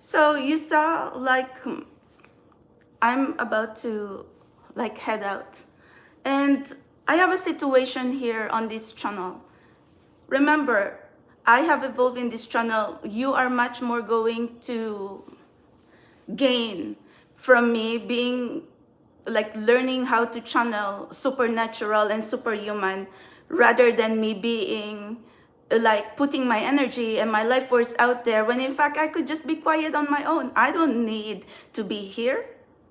So you saw, like, I'm about to, like, head out. And I have a situation here on this channel. Remember, I have evolved in this channel. You are much more going to gain from me being, like, learning how to channel supernatural and superhuman, rather than me being, like, putting my energy and my life force out there, when in fact I could just be quiet on my own. I don't need to be here.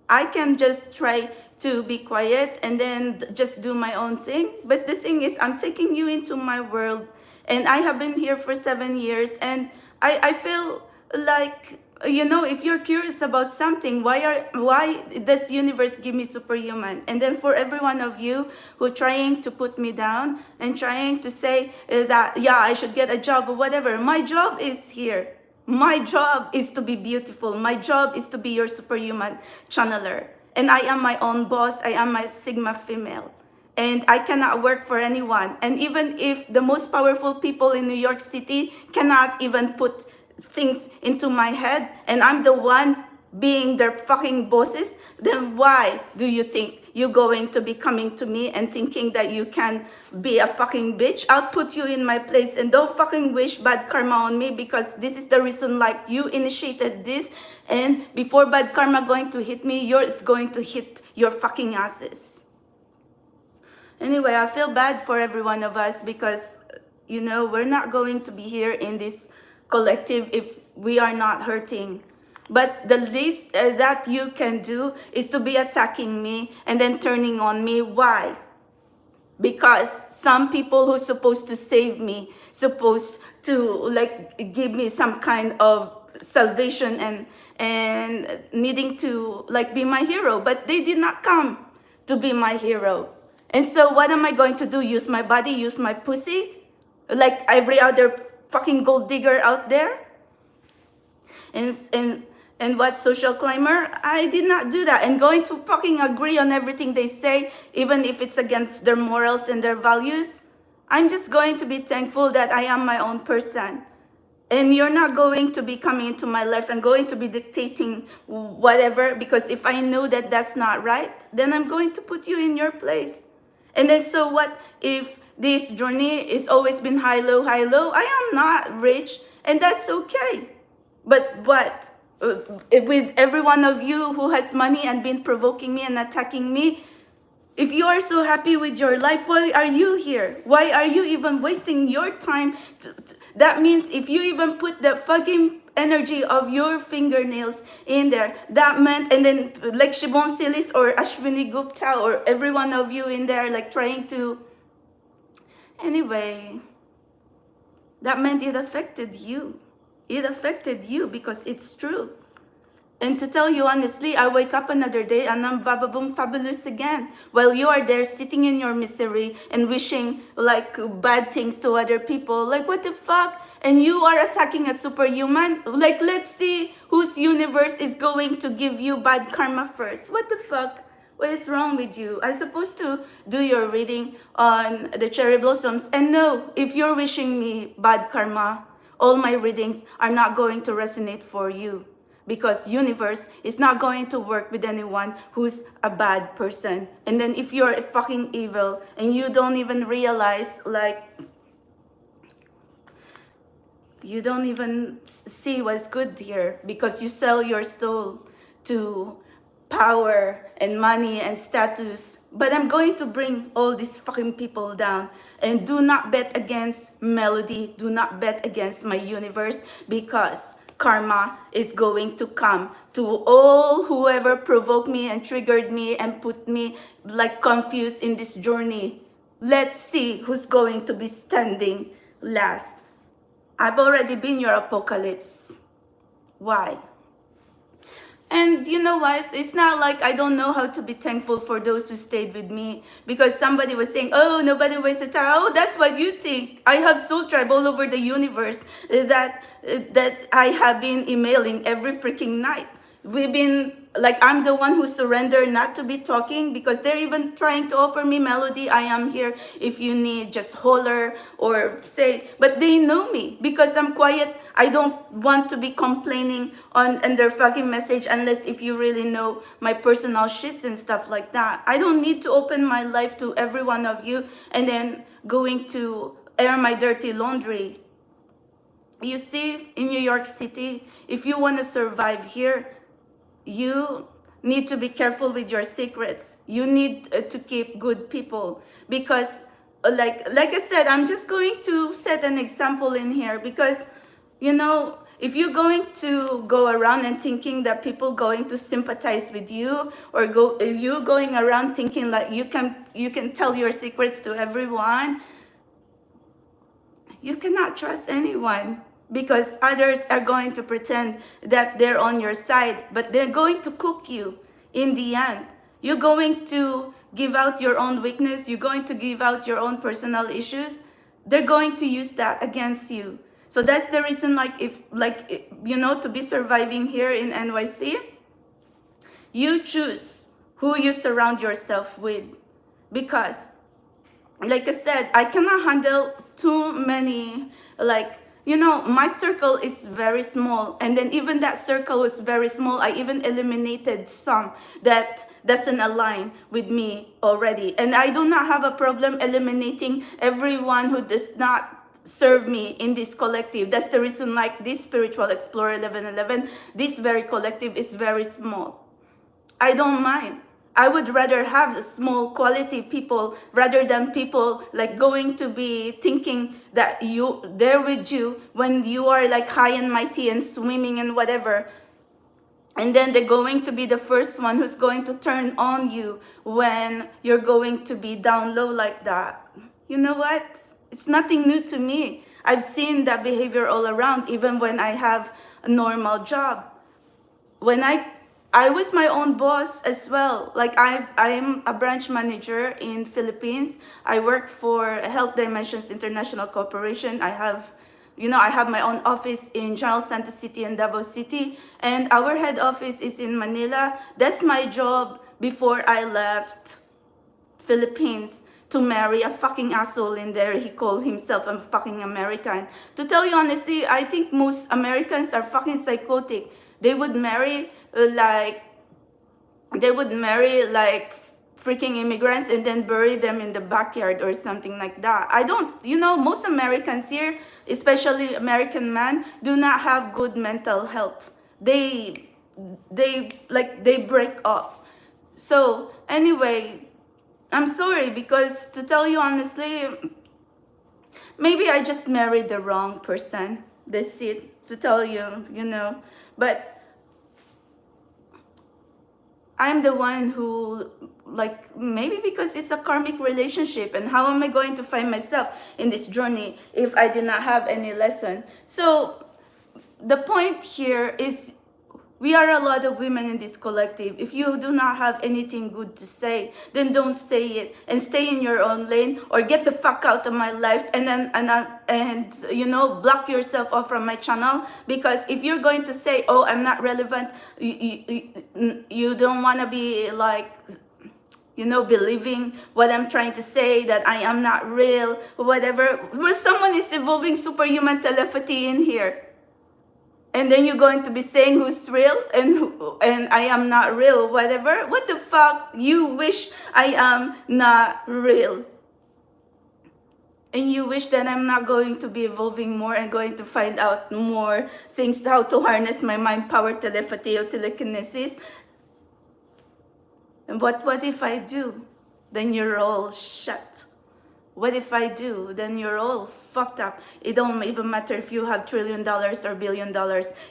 I can just try to be quiet and then just do my own thing. But the thing is, I'm taking you into my world, and I have been here for 7 years, and I feel like, if you're curious about something, why does universe give me superhuman? And then for every one of you who are trying to put me down and trying to say that, yeah, I should get a job or whatever, my job is here. My job is to be beautiful. My job is to be your superhuman channeler. And I am my own boss. I am my Sigma female. And I cannot work for anyone. And even if the most powerful people in New York City cannot even put things into my head, and I'm the one being their fucking bosses, then why do you think you're going to be coming to me and thinking that you can be a fucking bitch? I'll put you in my place, and don't fucking wish bad karma on me, because this is the reason, like, you initiated this, and before bad karma going to hit me, yours going to hit your fucking asses. Anyway, I feel bad for every one of us, because, we're not going to be here in this collective if we are not hurting. But the least that you can do is to be attacking me and then turning on me. Why? Because some people who's supposed to save me, supposed to, like, give me some kind of salvation and needing to, like, be my hero, but they did not come to be my hero. And so what am I going to do? Use my body, use my pussy, like every other fucking gold digger out there? And what, social climber? I did not do that. And going to fucking agree on everything they say, even if it's against their morals and their values. I'm just going to be thankful that I am my own person. And you're not going to be coming into my life and going to be dictating whatever, because if I know that that's not right, then I'm going to put you in your place. And then so what if this journey is always been high, low, high, low? I am not rich, and that's okay. But what? With every one of you who has money and been provoking me and attacking me, if you are so happy with your life, why are you here? Why are you even wasting your time? That means if you even put the fucking energy of your fingernails in there, that meant, and then like Shibon Silis or Ashwini Gupta or every one of you in there, like, trying to, anyway, that meant it affected you. It affected you, because it's true. And to tell you honestly, I wake up another day and I'm bababoom fabulous again. While you are there sitting in your misery and wishing, like, bad things to other people. Like, what the fuck? And you are attacking a superhuman? Like, let's see whose universe is going to give you bad karma first. What the fuck? What is wrong with you? I'm supposed to do your reading on the cherry blossoms. And no, if you're wishing me bad karma, all my readings are not going to resonate for you, because universe is not going to work with anyone who's a bad person. And then if you're a fucking evil and you don't even realize, like, you don't even see what's good here, because you sell your soul to power and money and status. But I'm going to bring all these fucking people down. And do not bet against Melody. Do not bet against my universe, because karma is going to come to all whoever provoked me and triggered me and put me, like, confused in this journey. Let's see who's going to be standing last. I've already been your apocalypse. Why? And you know what? It's not like I don't know how to be thankful for those who stayed with me. Because somebody was saying, oh, nobody wasted time. Oh, that's what you think. I have soul tribe all over the universe that I have been emailing every freaking night. We've been like I'm the one who surrendered not to be talking, because they're even trying to offer me melody. I am here if you need, just holler or say. But they know me because I'm quiet. I don't want to be complaining on their fucking message, unless if you really know my personal shits and stuff like that. I don't need to open my life to every one of you and then going to air my dirty laundry. You see, in New York City, if you want to survive here, you need to be careful with your secrets. You need to keep good people, because like I said, I'm just going to set an example in here, because if you're going to go around and thinking that people going to sympathize with you, or if you're going around thinking like you can tell your secrets to everyone, you cannot trust anyone, because others are going to pretend that they're on your side, but they're going to cook you in the end. You're going to give out your own weakness. You're going to give out your own personal issues. They're going to use that against you. So that's the reason, to be surviving here in NYC, you choose who you surround yourself with. Because, like I said, I cannot handle too many, my circle is very small. And then even that circle is very small. I even eliminated some that doesn't align with me already. And I do not have a problem eliminating everyone who does not serve me in this collective. That's the reason, like this Spiritual Explorer 1111, this very collective is very small. I don't mind. I would rather have the small quality people rather than people like going to be thinking that they're with you when you are like high and mighty and swimming and whatever. And then they're going to be the first one who's going to turn on you when you're going to be down low like that. You know what? It's nothing new to me. I've seen that behavior all around, even when I have a normal job. When I was my own boss as well. Like I am a branch manager in Philippines. I work for Health Dimensions International Corporation. I have my own office in General Santos City and Davao City, and our head office is in Manila. That's my job before I left Philippines to marry a fucking asshole in there. He called himself a fucking American. To tell you honestly, I think most Americans are fucking psychotic. They would marry freaking immigrants and then bury them in the backyard or something like that. Most Americans here, especially American men, do not have good mental health. They break off. So anyway, I'm sorry, because to tell you honestly, maybe I just married the wrong person. That's it, to tell you, But I'm the one who, maybe because it's a karmic relationship, and how am I going to find myself in this journey if I did not have any lesson? So the point here is, we are a lot of women in this collective. If you do not have anything good to say, then don't say it and stay in your own lane, or get the fuck out of my life and block yourself off from my channel. Because if you're going to say, oh, I'm not relevant, you don't want to be believing what I'm trying to say, that I am not real, whatever. Well, someone is evolving superhuman telepathy in here. And then you're going to be saying who's real and I am not real, whatever. What the fuck? You wish I am not real. And you wish that I'm not going to be evolving more and going to find out more things, how to harness my mind power, telepathy, or telekinesis. And what if I do? Then you're all shut. What if I do? Then you're all fucked up. It don't even matter if you have $1 trillion or $1 billion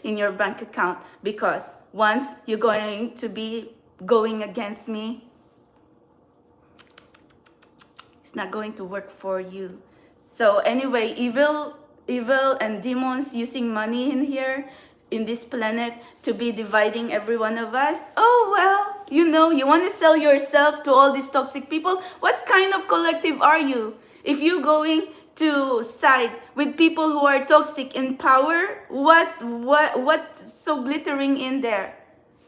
in your bank account, because once you're going to be going against me, it's not going to work for you. So anyway, evil and demons using money in here, in this planet, to be dividing every one of us. Oh, well, you want to sell yourself to all these toxic people? What kind of collective are you? If you're going to side with people who are toxic in power, what's so glittering in there?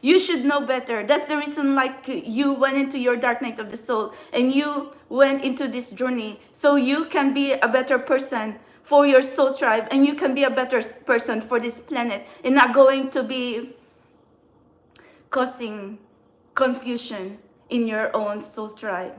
You should know better. That's the reason like you went into your dark night of the soul and you went into this journey so you can be a better person for your soul tribe, and you can be a better person for this planet and not going to be causing confusion in your own soul tribe.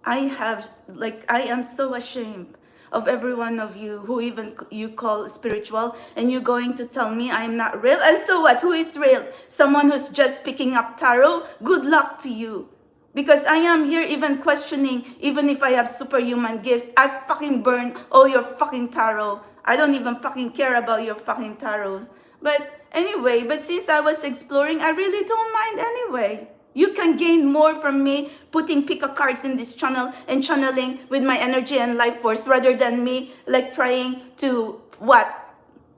I am so ashamed of every one of you who even you call spiritual, and you're going to tell me I'm not real. And so what? Who is real? Someone who's just picking up tarot? Good luck to you. Because I am here even questioning, even if I have superhuman gifts, I fucking burn all your fucking tarot. I don't even fucking care about your fucking tarot. But anyway, since I was exploring, I really don't mind anyway. You can gain more from me putting pick a cards in this channel and channeling with my energy and life force rather than me like trying to what?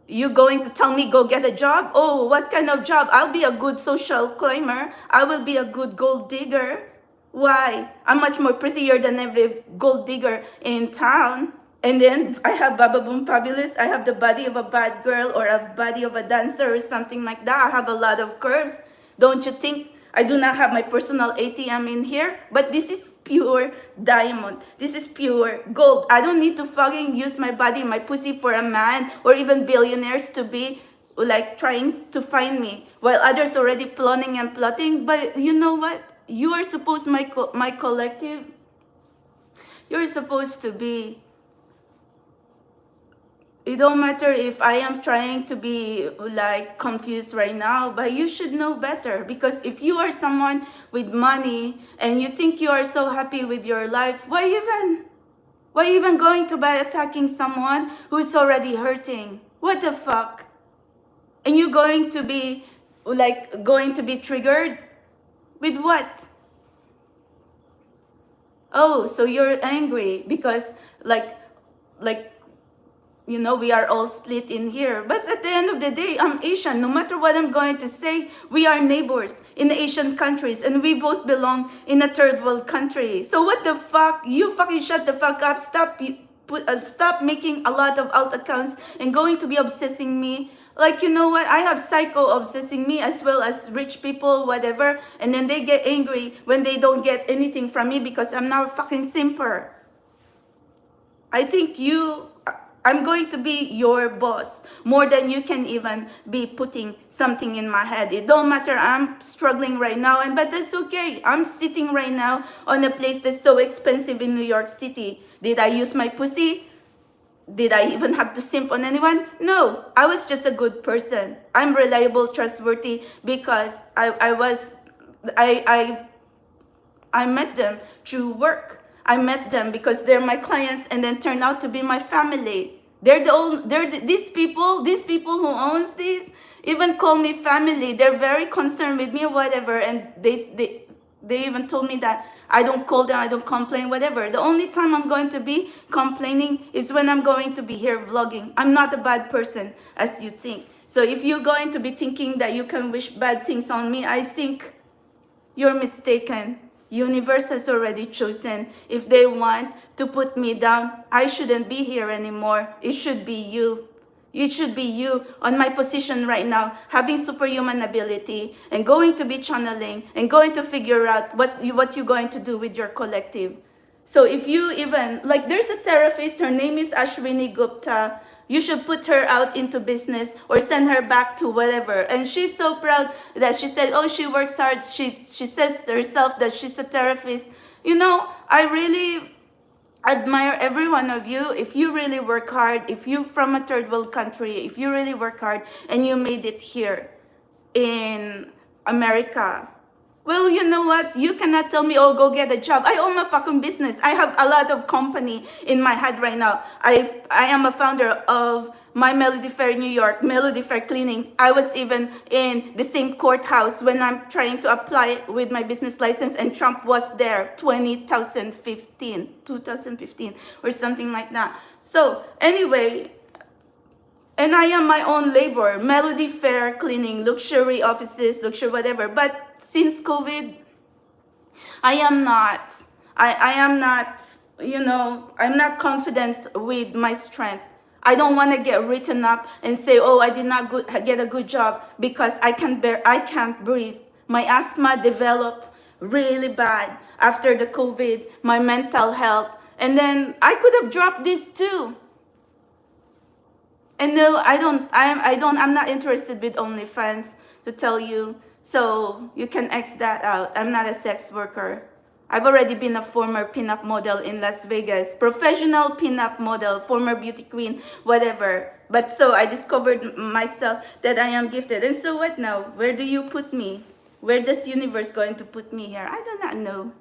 You going to tell me go get a job? Oh, what kind of job? I'll be a good social climber. I will be a good gold digger. Why? I'm much more prettier than every gold digger in town. And then I have Baba Boom Fabulous. I have the body of a bad girl or a body of a dancer or something like that. I have a lot of curves. Don't you think I do not have my personal ATM in here? But this is pure diamond. This is pure gold. I don't need to fucking use my body, my pussy for a man or even billionaires to be like trying to find me while others already planning and plotting. But you know what? You are supposed, my collective, you're supposed to be. It don't matter if I am trying to be like confused right now, but you should know better. Because if you are someone with money and you think you are so happy with your life, why even going to by attacking someone who's already hurting? What the fuck? And you're going to be triggered with what? Oh, so you're angry because like you know, we are all split in here. But at the end of the day, I'm Asian. No matter what I'm going to say, we are neighbors in Asian countries, and we both belong in a third world country. So what the fuck? You fucking shut the fuck up. Stop making a lot of alt accounts and going to be obsessing me. Like, you know what? I have psycho obsessing me as well as rich people, whatever. And then they get angry when they don't get anything from me because I'm not a fucking simper. I think I'm going to be your boss more than you can even be putting something in my head. It don't matter. I'm struggling right now, but that's okay. I'm sitting right now on a place that's so expensive in New York City. Did I use my pussy? Did I even have to simp on anyone? No, I was just a good person. I'm reliable, trustworthy because I met them through work. I met them because they're my clients and then turned out to be my family. These people who owns these even call me family. They're very concerned with me or whatever, and they even told me that I don't call them, I don't complain, whatever. The only time I'm going to be complaining is when I'm going to be here vlogging. I'm not a bad person as you think. So if you're going to be thinking that you can wish bad things on me, I think you're mistaken. Universe has already chosen. If they want to put me down, I shouldn't be here anymore. It should be you. It should be you on my position right now, having superhuman ability and going to be channeling and going to figure out what you're going to do with your collective. So if you even, like there's a therapist, her name is Ashwini Gupta. You should put her out into business or send her back to whatever. And she's so proud that she said, oh, she works hard. She says herself that she's a therapist. You know, I really admire every one of you. If you really work hard, if you're from a third world country, if you really work hard and you made it here in America, well, you know what? You cannot tell me, oh, go get a job. I own my fucking business. I have a lot of company in my head right now. I am a founder of my Melody Fair New York, Melody Fair Cleaning. I was even in the same courthouse when I'm trying to apply with my business license, and Trump was there 2015 or something like that. So anyway, and I am my own labor, Melody Fair Cleaning, luxury offices, luxury whatever. But since COVID, I am not, you know, I'm not confident with my strength. I don't want to get written up and say, oh, I did not get a good job because I can't breathe. My asthma developed really bad after the COVID, my mental health. And then I could have dropped this too. And no, I'm not interested with OnlyFans, to tell you. So you can X that out. I'm not a sex worker. I've already been a former pinup model in Las Vegas, professional pinup model, former beauty queen, whatever. But so I discovered myself that I am gifted. And so what now? Where do you put me? Where does universe going to put me here? I do not know.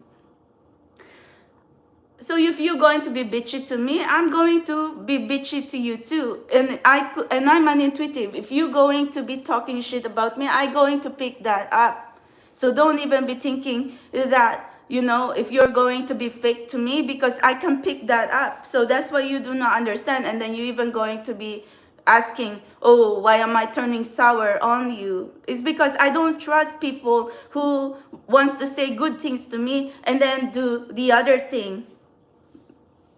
So if you're going to be bitchy to me, I'm going to be bitchy to you too. And I'm an intuitive. If you're going to be talking shit about me, I'm going to pick that up. So don't even be thinking that, if you're going to be fake to me, because I can pick that up. So that's why you do not understand. And then you're even going to be asking, oh, why am I turning sour on you? It's because I don't trust people who wants to say good things to me and then do the other thing.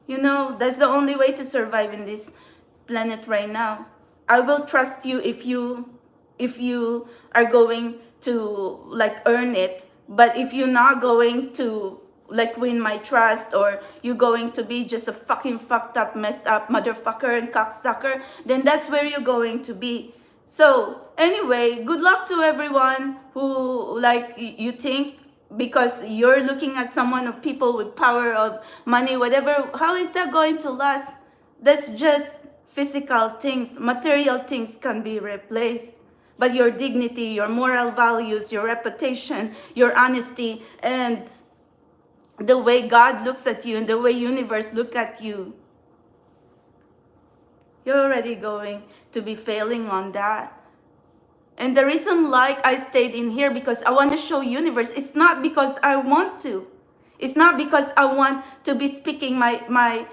That's the only way to survive in this planet right now. I will trust you if you are going to earn it. But if you're not going to win my trust, or you're going to be just a fucking fucked up, messed up motherfucker and cocksucker, then that's where you're going to be. So anyway, good luck to everyone who you think, because you're looking at someone or people with power or money, whatever, how is that going to last? That's just physical things. Material things can be replaced. But your dignity, your moral values, your reputation, your honesty, and the way God looks at you and the way universe look at you, you're already going to be failing on that. And the reason I stayed in here, because I want to show universe. It's not because I want to. It's not because I want to be speaking my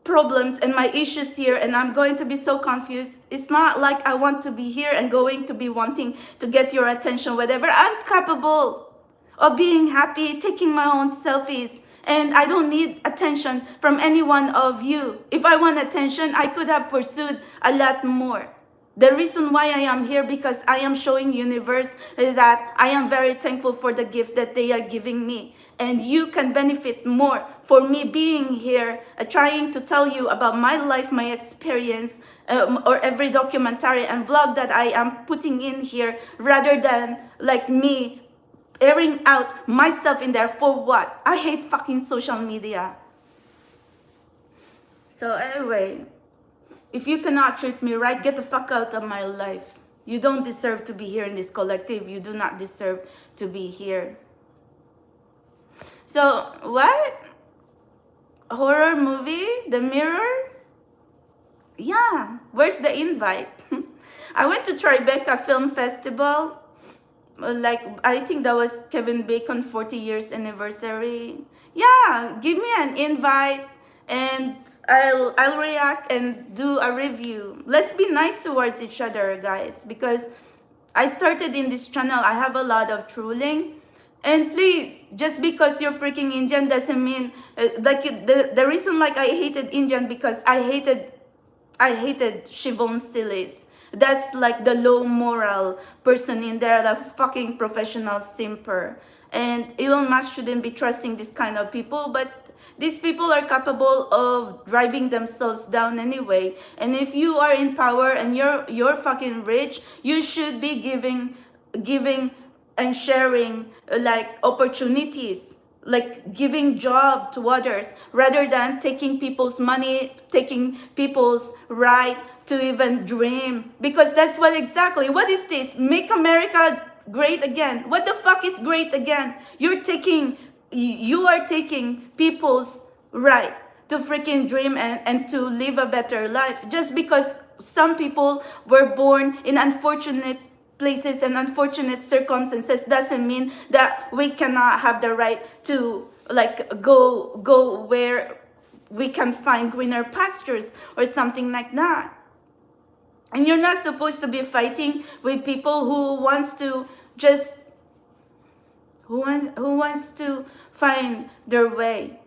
problems and my issues here, and I'm going to be so confused. It's not like I want to be here and going to be wanting to get your attention, whatever. I'm capable of being happy, taking my own selfies, and I don't need attention from any one of you. If I want attention, I could have pursued a lot more. The reason why I am here, because I am showing universe that I am very thankful for the gift that they are giving me. And you can benefit more for me being here, trying to tell you about my life, my experience, or every documentary and vlog that I am putting in here, rather than me airing out myself in there. For what? I hate fucking social media. So anyway, if you cannot treat me right, get the fuck out of my life. You don't deserve to be here in this collective. You do not deserve to be here. So, what? Horror movie? The Mirror? Yeah. Where's the invite? I went to Tribeca Film Festival. I think that was Kevin Bacon 40 years anniversary. Yeah, give me an invite and I'll react and do a review. Let's be nice towards each other, guys, because I started in this channel. I have a lot of trolling. And please, just because you're freaking Indian doesn't mean the reason I hated Indian, because I hated Shivon Silis. That's the low moral person in there, the fucking professional simper. And Elon Musk shouldn't be trusting this kind of people, but these people are capable of driving themselves down anyway. And if you are in power and you're fucking rich, you should be giving and sharing opportunities, giving job to others, rather than taking people's money, taking people's right to even dream. Because that's what is this? Make America great again. What the fuck is great again? You are taking people's right to freaking dream and to live a better life, just because some people were born in unfortunate places and unfortunate circumstances doesn't mean that we cannot have the right to go where we can find greener pastures or something like that. And you're not supposed to be fighting with people who wants to find their way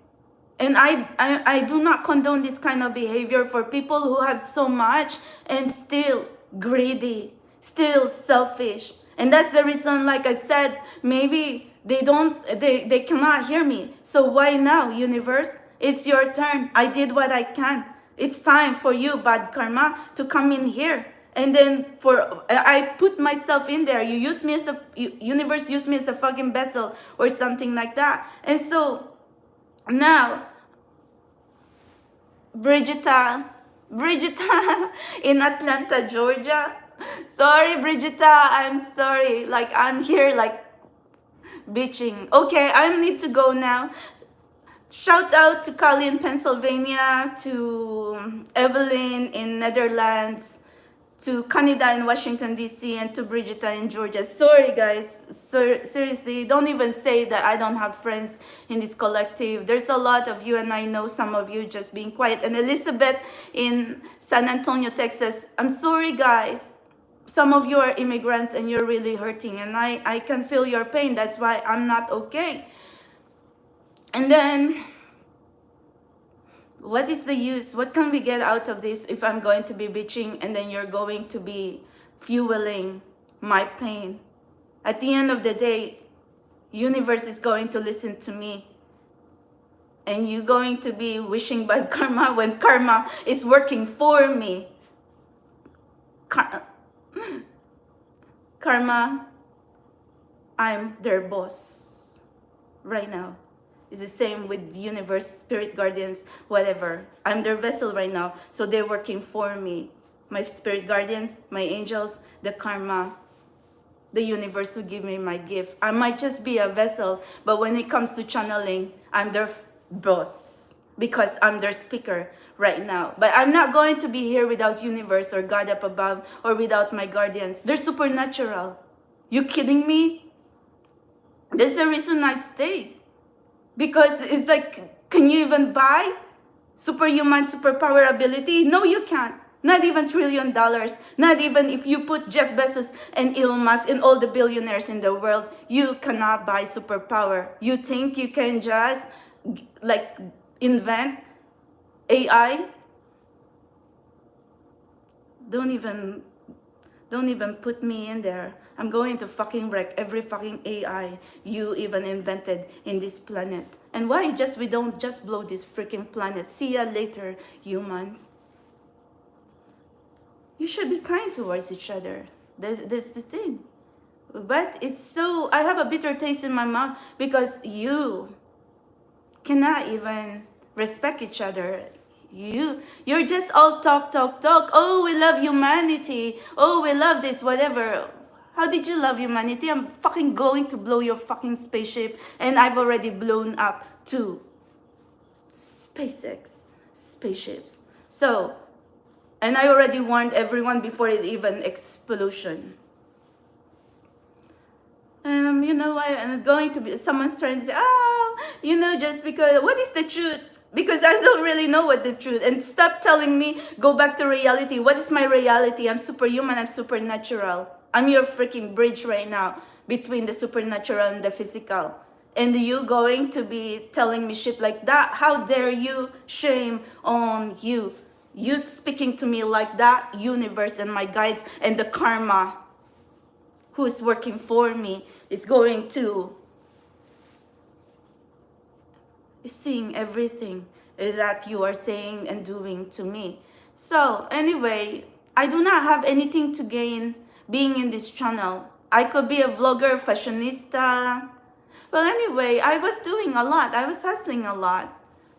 And I do not condone this kind of behavior for people who have so much and still greedy, still selfish. And that's the reason, like I said, maybe they cannot hear me. So why now, universe? It's your turn. I did what I can. It's time for you, bad karma, to come in here. And then I put myself in there. You use me as a universe, use me as a fucking vessel or something like that. And so now, Brigita in Atlanta, Georgia. Sorry, Brigita, I'm sorry. Like, I'm here, like, bitching. Okay, I need to go now. Shout out to Kali in Pennsylvania, to Evelyn in Netherlands, to Canada in Washington, D.C., and to Brigita in Georgia. Sorry, guys. Seriously, don't even say that I don't have friends in this collective. There's a lot of you, and I know some of you just being quiet. And Elizabeth in San Antonio, Texas, I'm sorry, guys. Some of you are immigrants, and you're really hurting, and I can feel your pain. That's why I'm not okay. And then, what is the use? What can we get out of this if I'm going to be bitching and then you're going to be fueling my pain? At the end of the day, universe is going to listen to me. And you're going to be wishing bad karma when karma is working for me. Karma, I'm their boss right now. It's the same with universe, spirit guardians, whatever. I'm their vessel right now, so they're working for me. My spirit guardians, my angels, the karma, the universe will give me my gift. I might just be a vessel, but when it comes to channeling, I'm their boss because I'm their speaker right now. But I'm not going to be here without universe or God up above or without my guardians. They're supernatural. You kidding me? That's the reason I stayed. Because it's like, can you even buy superhuman superpower ability? No, you can't. Not even $1 trillion. Not even if you put Jeff Bezos and Elon Musk and all the billionaires in the world, you cannot buy superpower. You think you can just like invent AI? Don't even put me in there. I'm going to fucking wreck every fucking AI you even invented in this planet. And why we don't just blow this freaking planet? See ya later, humans. You should be kind towards each other. That's the thing. But it's so, I have a bitter taste in my mouth because you cannot even respect each other. You're just all talk. Oh, we love humanity. Oh, we love this, whatever. How did you love humanity? I'm fucking going to blow your fucking spaceship, and I've already blown up 2 SpaceX spaceships. So, and I already warned everyone before it even explosion. You know why? I'm going to be, someone's trying to say, just because, what is the truth? Because I don't really know what the truth. And stop telling me, go back to reality. What is my reality? I'm superhuman, I'm supernatural. I'm your freaking bridge right now between the supernatural and the physical. And you going to be telling me shit like that? How dare you? Shame on you. You speaking to me like that, universe and my guides and the karma who's working for me is going to seeing everything that you are saying and doing to me. So anyway, I do not have anything to gain being in this channel. I could be a vlogger, fashionista. Well, anyway, I was doing a lot. I was hustling a lot.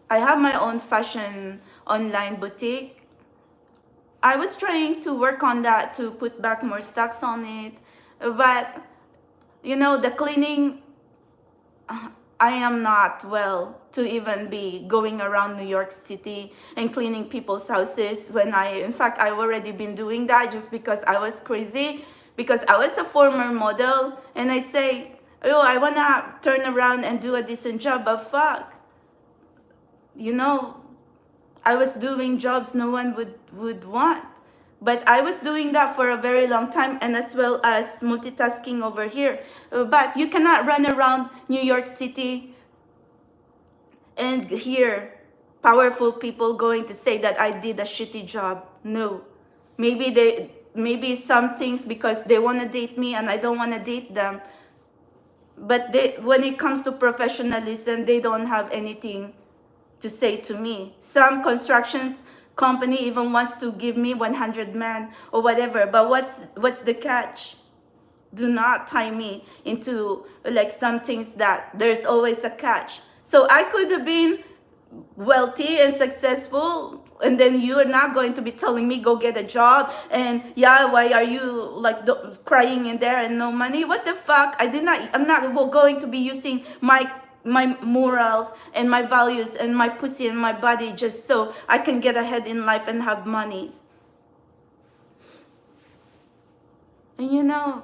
I have my own fashion online boutique. I was trying to work on that to put back more stocks on it. But, the cleaning, I am not well to even be going around New York City and cleaning people's houses when in fact, I've already been doing that just because I was crazy, because I was a former model, and I say, I want to turn around and do a decent job, but fuck. I was doing jobs no one would want. But I was doing that for a very long time, and as well as multitasking over here. But you cannot run around New York City and hear powerful people going to say that I did a shitty job. No. Maybe some things because they want to date me and I don't want to date them. But when it comes to professionalism, they don't have anything to say to me. Some constructions company even wants to give me 100 men or whatever. But what's the catch? Do not tie me into like some things that there's always a catch. So I could have been wealthy and successful, and then you're not going to be telling me go get a job, and yeah, why are you like crying in there and no money? What the fuck? I'm not going to be using my morals and my values and my pussy and my body just so I can get ahead in life and have money. And you know,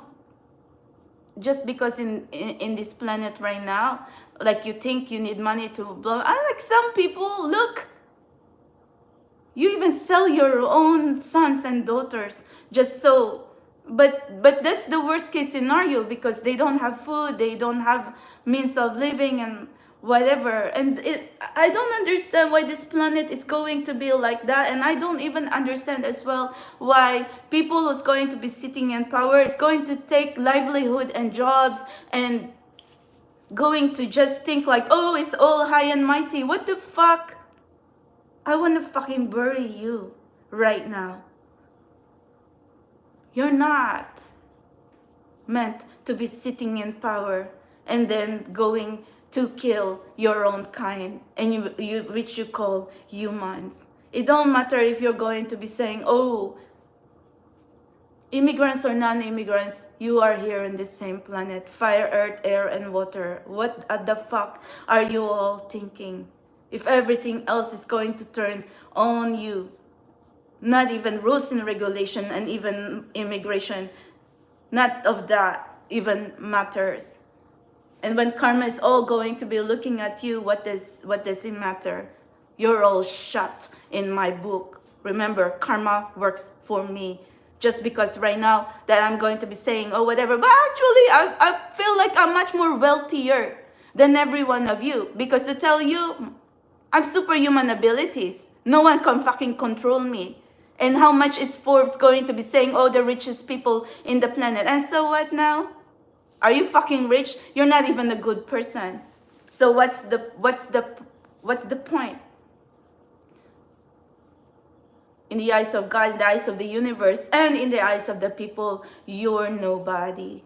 just because in this planet right now, like you think you need money to blow. I like some people, look, you even sell your own sons and daughters just so. But that's the worst case scenario, because they don't have food, they don't have means of living and whatever. And I don't understand why this planet is going to be like that. And I don't even understand as well why people who's going to be sitting in power is going to take livelihood and jobs and going to just think like, oh, it's all high and mighty. What the fuck? I want to fucking bury you right now. You're not meant to be sitting in power and then going to kill your own kind, and which you call humans. It don't matter if you're going to be saying, oh, immigrants or non-immigrants, you are here on the same planet, fire, earth, air, and water. What the fuck are you all thinking? If everything else is going to turn on you, not even rules and regulation and even immigration, not of that even matters. And when karma is all going to be looking at you, what does it matter? You're all shut in my book. Remember, karma works for me. Just because right now that I'm going to be saying, oh, whatever, but actually I feel like I'm much more wealthier than every one of you. Because to tell you, I'm superhuman abilities. No one can fucking control me. And how much is Forbes going to be saying, oh, the richest people in the planet? And so what now? Are you fucking rich? You're not even a good person. So what's the point? In the eyes of God, in the eyes of the universe, and in the eyes of the people, you're nobody.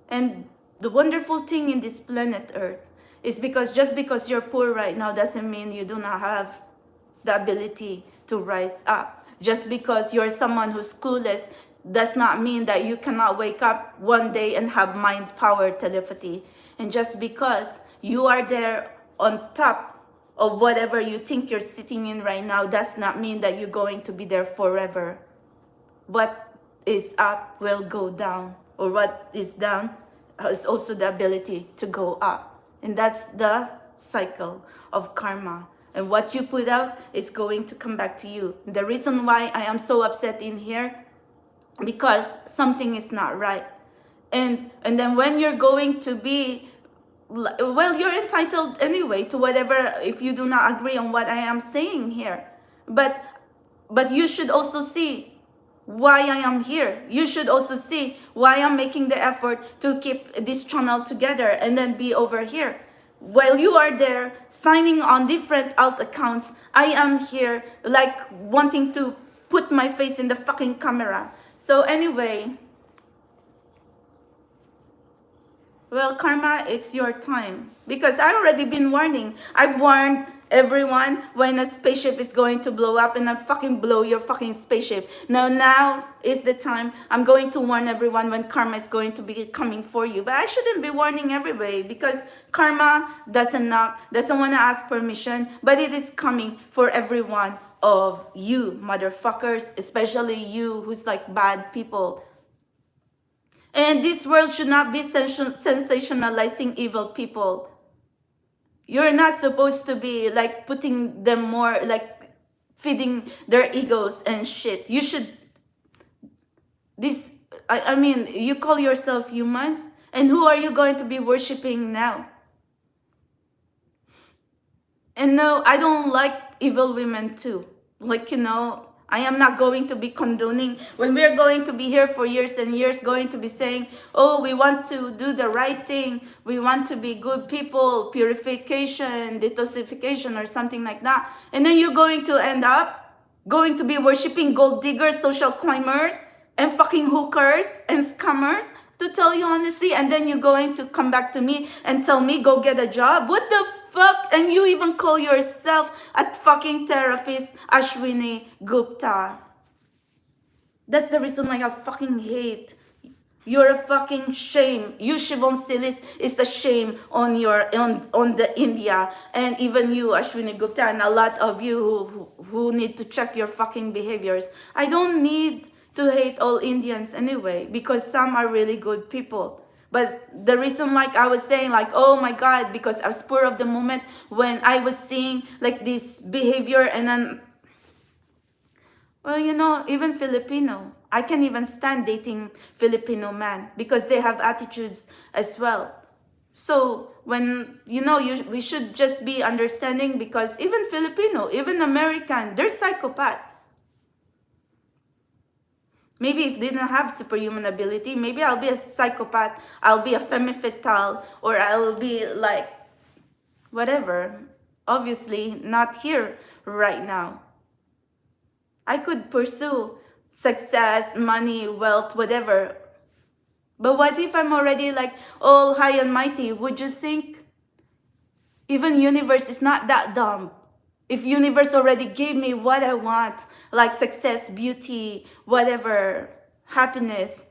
And the wonderful thing in this planet Earth is because just because you're poor right now doesn't mean you do not have the ability to rise up. Just because you're someone who's clueless does not mean that you cannot wake up one day and have mind power telepathy. And just because you are there on top of whatever you think you're sitting in right now does not mean that you're going to be there forever. What is up will go down, or what is down has also the ability to go up. And that's the cycle of karma. And what you put out is going to come back to you. The reason why I am so upset in here, because something is not right. And then when you're going to be, well, you're entitled anyway to whatever, if you do not agree on what I am saying here. But you should also see why I am here. You should also see why I'm making the effort to keep this channel together and then be over here. While you are there signing on different alt accounts, I am here like wanting to put my face in the fucking camera. So anyway, well, karma, it's your time. Because I already been warning. I've warned everyone when a spaceship is going to blow up, and I fucking blow your fucking spaceship. Now is the time. I'm going to warn everyone when karma is going to be coming for you. But I shouldn't be warning everybody, because karma doesn't knock, doesn't want to ask permission, but it is coming for everyone of you, motherfuckers, especially you who's like bad people. And this world should not be sensationalizing evil people. You're not supposed to be like putting them more, like feeding their egos and shit. You should, I mean, you call yourself humans, and who are you going to be worshiping now? And no, I don't like evil women too. Like, I am not going to be condoning when we're going to be here for years and years, going to be saying, oh, we want to do the right thing. We want to be good people, purification, detoxification, or something like that. And then you're going to end up going to be worshiping gold diggers, social climbers, and fucking hookers and scammers, to tell you honestly. And then you're going to come back to me and tell me, go get a job. What the fuck? And you even call yourself a fucking therapist, Ashwini Gupta. That's the reason why I fucking hate. You're a fucking shame. You, Shivon Silis, is a shame on on the India. And even you, Ashwini Gupta, and a lot of you who need to check your fucking behaviors. I don't need to hate all Indians anyway, because some are really good people. But the reason, like I was saying, like, oh my God, because I was spur of the moment when I was seeing like this behavior, and then, well, even Filipino, I can even stand dating Filipino man because they have attitudes as well. So when, we should just be understanding, because even Filipino, even American, they're psychopaths. Maybe if they didn't have superhuman ability, maybe I'll be a psychopath, I'll be a femme fatale, or I'll be like, whatever. Obviously, not here right now. I could pursue success, money, wealth, whatever. But what if I'm already like all high and mighty? Would you think even universe is not that dumb? If universe already gave me what I want, like success, beauty, whatever, happiness.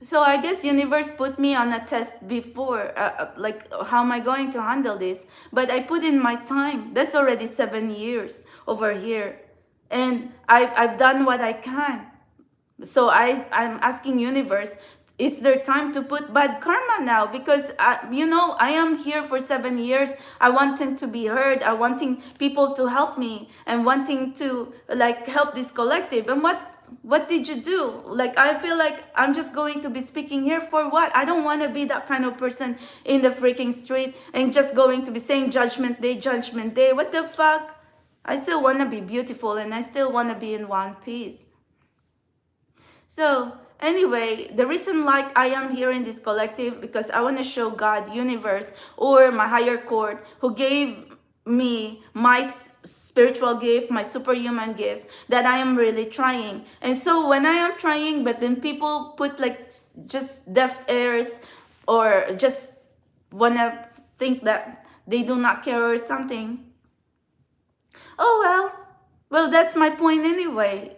So I guess universe put me on a test before, like how am I going to handle this? But I put in my time. That's already 7 years over here. And I've done what I can. So I'm asking universe, it's their time to put bad karma now, because I am here for 7 years. I wanting to be heard. I wanting people to help me and wanting to like help this collective. And what did you do? Like, I feel like I'm just going to be speaking here for what? I don't want to be that kind of person in the freaking street and just going to be saying judgment day, judgment day. What the fuck? I still want to be beautiful, and I still want to be in one piece. So anyway, the reason like I am here in this collective, because I want to show God, universe, or my higher court, who gave me my spiritual gift, my superhuman gifts, that I am really trying. And so when I am trying, but then people put like just deaf ears, or just want to think that they do not care or something. Oh well, that's my point anyway.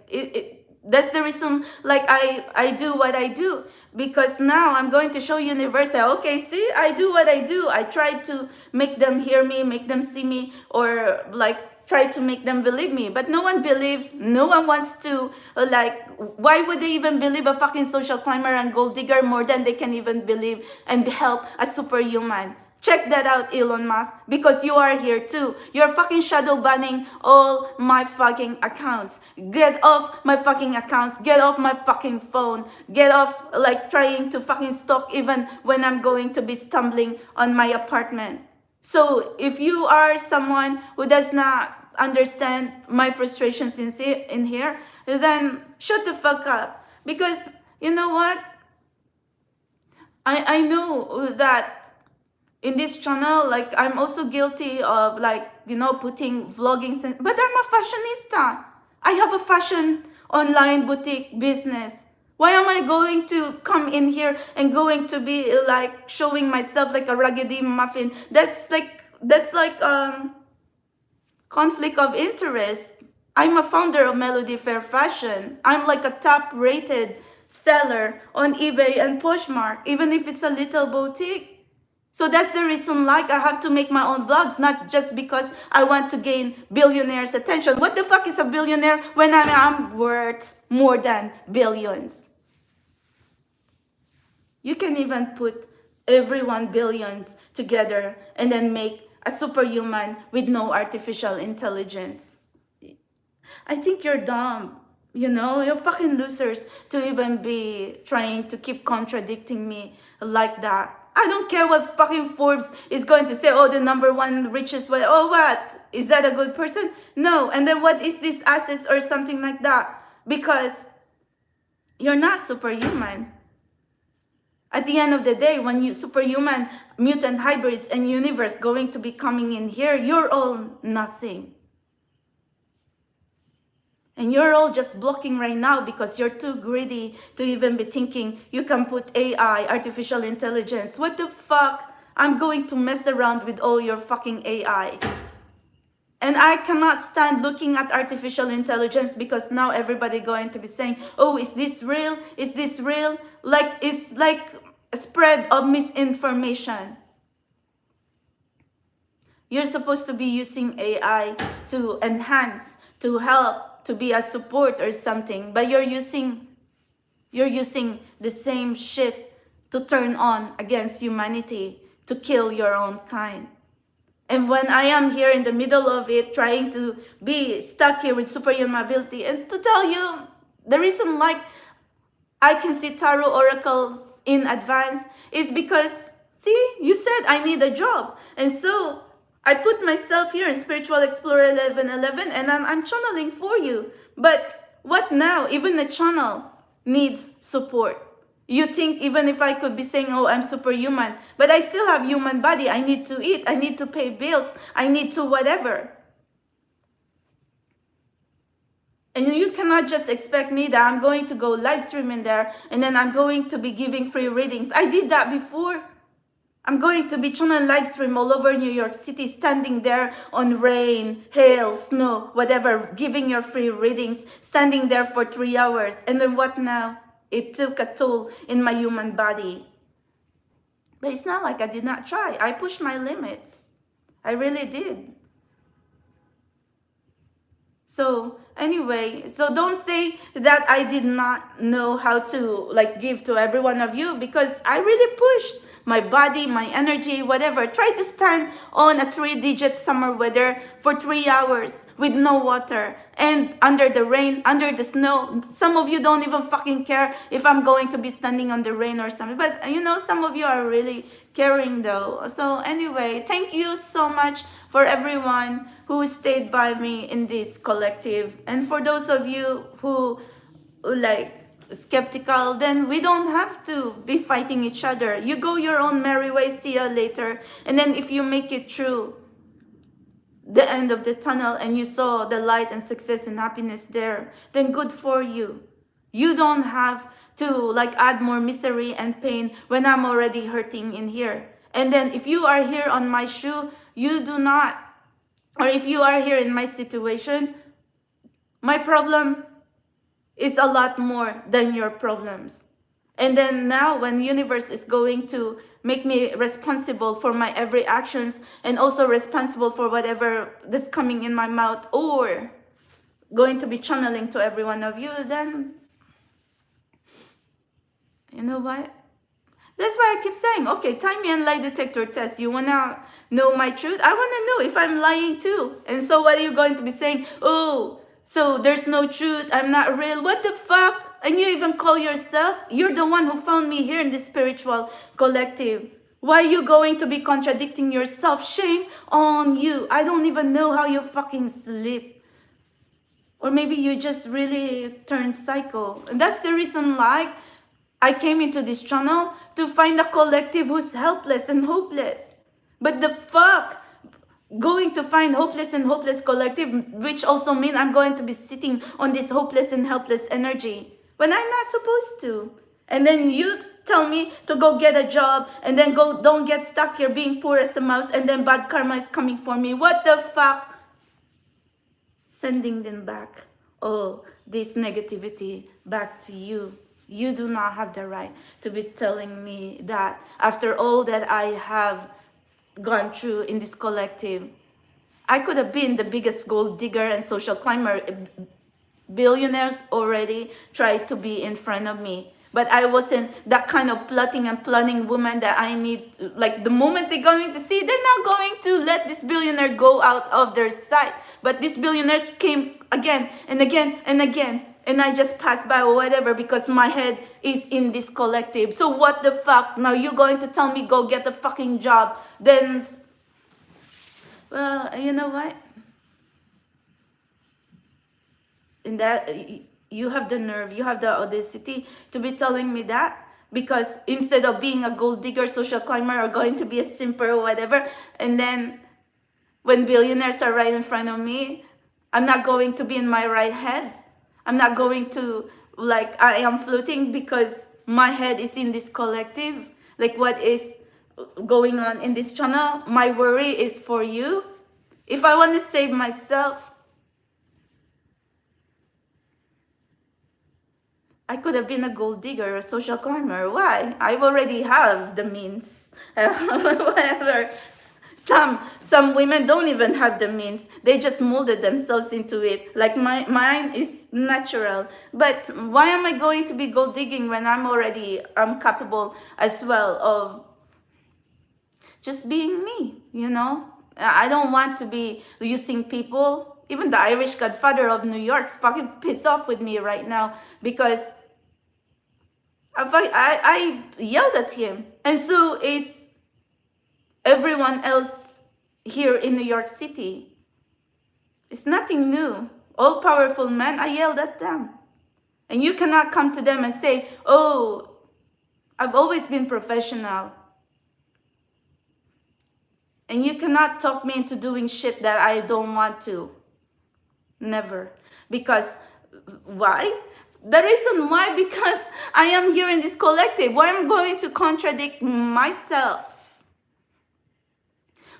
That's the reason like I do what I do, because now I'm going to show universe, okay, see, I do what I do. I try to make them hear me, make them see me, or like try to make them believe me. But no one believes, no one wants to, like, why would they even believe a fucking social climber and gold digger more than they can even believe and help a superhuman? Check that out, Elon Musk, because you are here too. You're fucking shadow banning all my fucking accounts. Get off my fucking accounts. Get off my fucking phone. Get off, like, trying to fucking stalk even when I'm going to be stumbling on my apartment. So if you are someone who does not understand my frustrations in here, then shut the fuck up. Because you know what? I know that in this channel, like, I'm also guilty of, like, putting vlogging, but I'm a fashionista. I have a fashion online boutique business. Why am I going to come in here and going to be like showing myself like a raggedy muffin? That's like conflict of interest. I'm a founder of Melody Fair Fashion. I'm like a top rated seller on eBay and Poshmark, even if it's a little boutique. So that's the reason, like, I have to make my own vlogs, not just because I want to gain billionaires' attention. What the fuck is a billionaire when I'm worth more than billions? You can even put everyone billions together and then make a superhuman with no artificial intelligence. I think you're dumb. You're fucking losers to even be trying to keep contradicting me like that. I don't care what fucking Forbes is going to say. Oh, the number one richest way. Oh, what? Is that a good person? No. And then what is this assets or something like that? Because you're not superhuman. At the end of the day, when you superhuman, mutant hybrids and universe going to be coming in here, you're all nothing. And you're all just blocking right now because you're too greedy to even be thinking you can put AI, artificial intelligence. What the fuck? I'm going to mess around with all your fucking AIs. And I cannot stand looking at artificial intelligence because now everybody going to be saying, oh, is this real? Is this real? Like, it's like a spread of misinformation. You're supposed to be using AI to enhance, to help, to be a support or something, but you're using the same shit to turn on against humanity, to kill your own kind. And when I am here in the middle of it, trying to be stuck here with superhuman ability, and to tell you, the reason like I can see tarot oracles in advance is because, see, you said I need a job. And so I put myself here in Spiritual Explorer 1111 and I'm channeling for you. But what now? Even the channel needs support. You think even if I could be saying, oh, I'm superhuman, but I still have human body. I need to eat. I need to pay bills. I need to whatever. And you cannot just expect me that I'm going to go live streaming there and then I'm going to be giving free readings. I did that before. I'm going to be channeling live stream all over New York City, standing there on rain, hail, snow, whatever, giving your free readings, standing there for 3 hours. And then what now? It took a toll in my human body. But it's not like I did not try. I pushed my limits. I really did. So anyway, so don't say that I did not know how to like give to every one of you, because I really pushed my body, my energy, whatever. Try to stand on a 3-digit summer weather for 3 hours with no water and under the rain, under the snow. Some of you don't even fucking care if I'm going to be standing on the rain or something. But you know, some of you are really caring though. So anyway, thank you so much for everyone who stayed by me in this collective. And for those of you who like skeptical, then we don't have to be fighting each other. You go your own merry way, see you later. And then if you make it through the end of the tunnel and you saw the light and success and happiness there, then good for you. You don't have to like add more misery and pain when I'm already hurting in here. And then if you are here on my shoe, you do not, or if you are here in my situation, my problem is a lot more than your problems. And then now when universe is going to make me responsible for my every actions and also responsible for whatever that's coming in my mouth or going to be channeling to every one of you, then you know what? That's why I keep saying, okay, time me and lie detector test. You want to know my truth? I want to know if I'm lying too. And so what are you going to be saying? Oh, so there's no truth. I'm not real. What the fuck? And you even call yourself? You're the one who found me here in this spiritual collective. Why are you going to be contradicting yourself? Shame on you. I don't even know how you fucking sleep. Or maybe you just really turned psycho. And that's the reason like I came into this channel to find a collective who's helpless and hopeless. But the fuck? Going to find hopeless and hopeless collective, which also means I'm going to be sitting on this hopeless and helpless energy when I'm not supposed to. And then you tell me to go get a job and then go, don't get stuck here being poor as a mouse, and then bad karma is coming for me. What the fuck? Sending them back, all this negativity back to you. You do not have the right to be telling me that after all that I have gone through in this collective. I could have been the biggest gold digger and social climber. Billionaires already tried to be in front of me. But I wasn't that kind of plotting and planning woman that I need. Like the moment they're going to see, they're not going to let this billionaire go out of their sight. But these billionaires came again and again and again. and I just pass by or whatever because my head is in this collective. So what the fuck? Now you're going to tell me go get a fucking job? Then, well, you know what? In that, you have the nerve, you have the audacity to be telling me that, because instead of being a gold digger, social climber, or going to be a simper or whatever, and then when billionaires are right in front of me, I'm not going to be in my right head. I'm not going to, like, I am floating because my head is in this collective. Like what is going on in this channel, my worry is for you. If I want to save myself, I could have been a gold digger or a social climber. Why? I already have the means. Whatever. Some women don't even have the means. They just molded themselves into it. Like mine is natural. But why am I going to be gold digging when I'm capable as well of just being me, you know? I don't want to be using people. Even the Irish Godfather of New York's fucking pissed off with me right now because I yelled at him. And so is everyone else here in New York City. It's nothing new. All powerful men, I yelled at them. And you cannot come to them and say, oh, I've always been professional. And you cannot talk me into doing shit that I don't want to. Never. Because, why? The reason why, because I am here in this collective. Why am I going to contradict myself?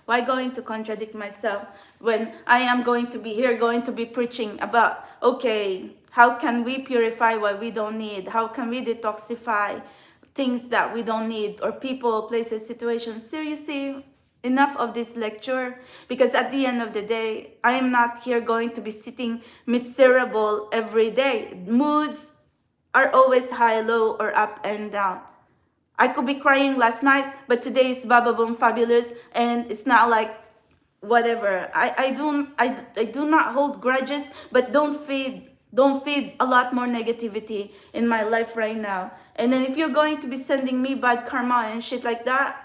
Why going to contradict myself when I am going to be here, going to be preaching about, okay, how can we purify what we don't need? How can we detoxify things that we don't need, or people, places, situations? Seriously, enough of this lecture, because at the end of the day, I am not here going to be sitting miserable every day. Moods are always high, low, or up and down. I could be crying last night, but today is Baba Boom Fabulous, and it's not like whatever. I do not hold grudges, but don't feed a lot more negativity in my life right now. And then if you're going to be sending me bad karma and shit like that,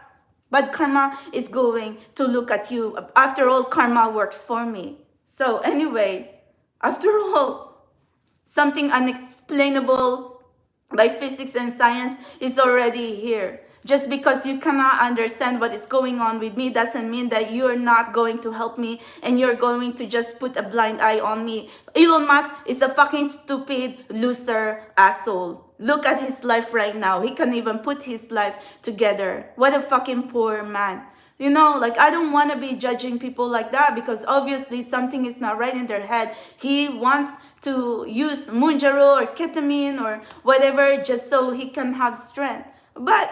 bad karma is going to look at you. After all, karma works for me. So anyway, after all, something unexplainable by physics and science is already here. Just because you cannot understand what is going on with me doesn't mean that you're not going to help me and you're going to just put a blind eye on me. Elon Musk is a fucking stupid loser asshole. Look at his life right now. He can't even put his life together. What a fucking poor man. You know, like, I don't want to be judging people like that, because obviously something is not right in their head. He wants to use Mounjaro or ketamine or whatever just so he can have strength. But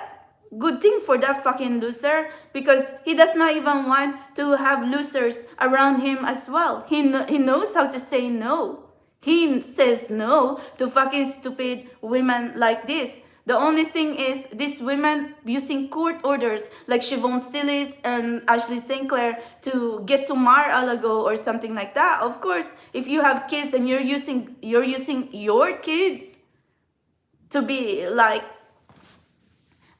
good thing for that fucking loser, because he does not even want to have losers around him as well. He knows how to say no. He says no to fucking stupid women like this. The only thing is, these women using court orders like Siobhan Silis and Ashley Sinclair to get to Mar-a-Lago or something like that. Of course, if you have kids and you're using your kids to be like,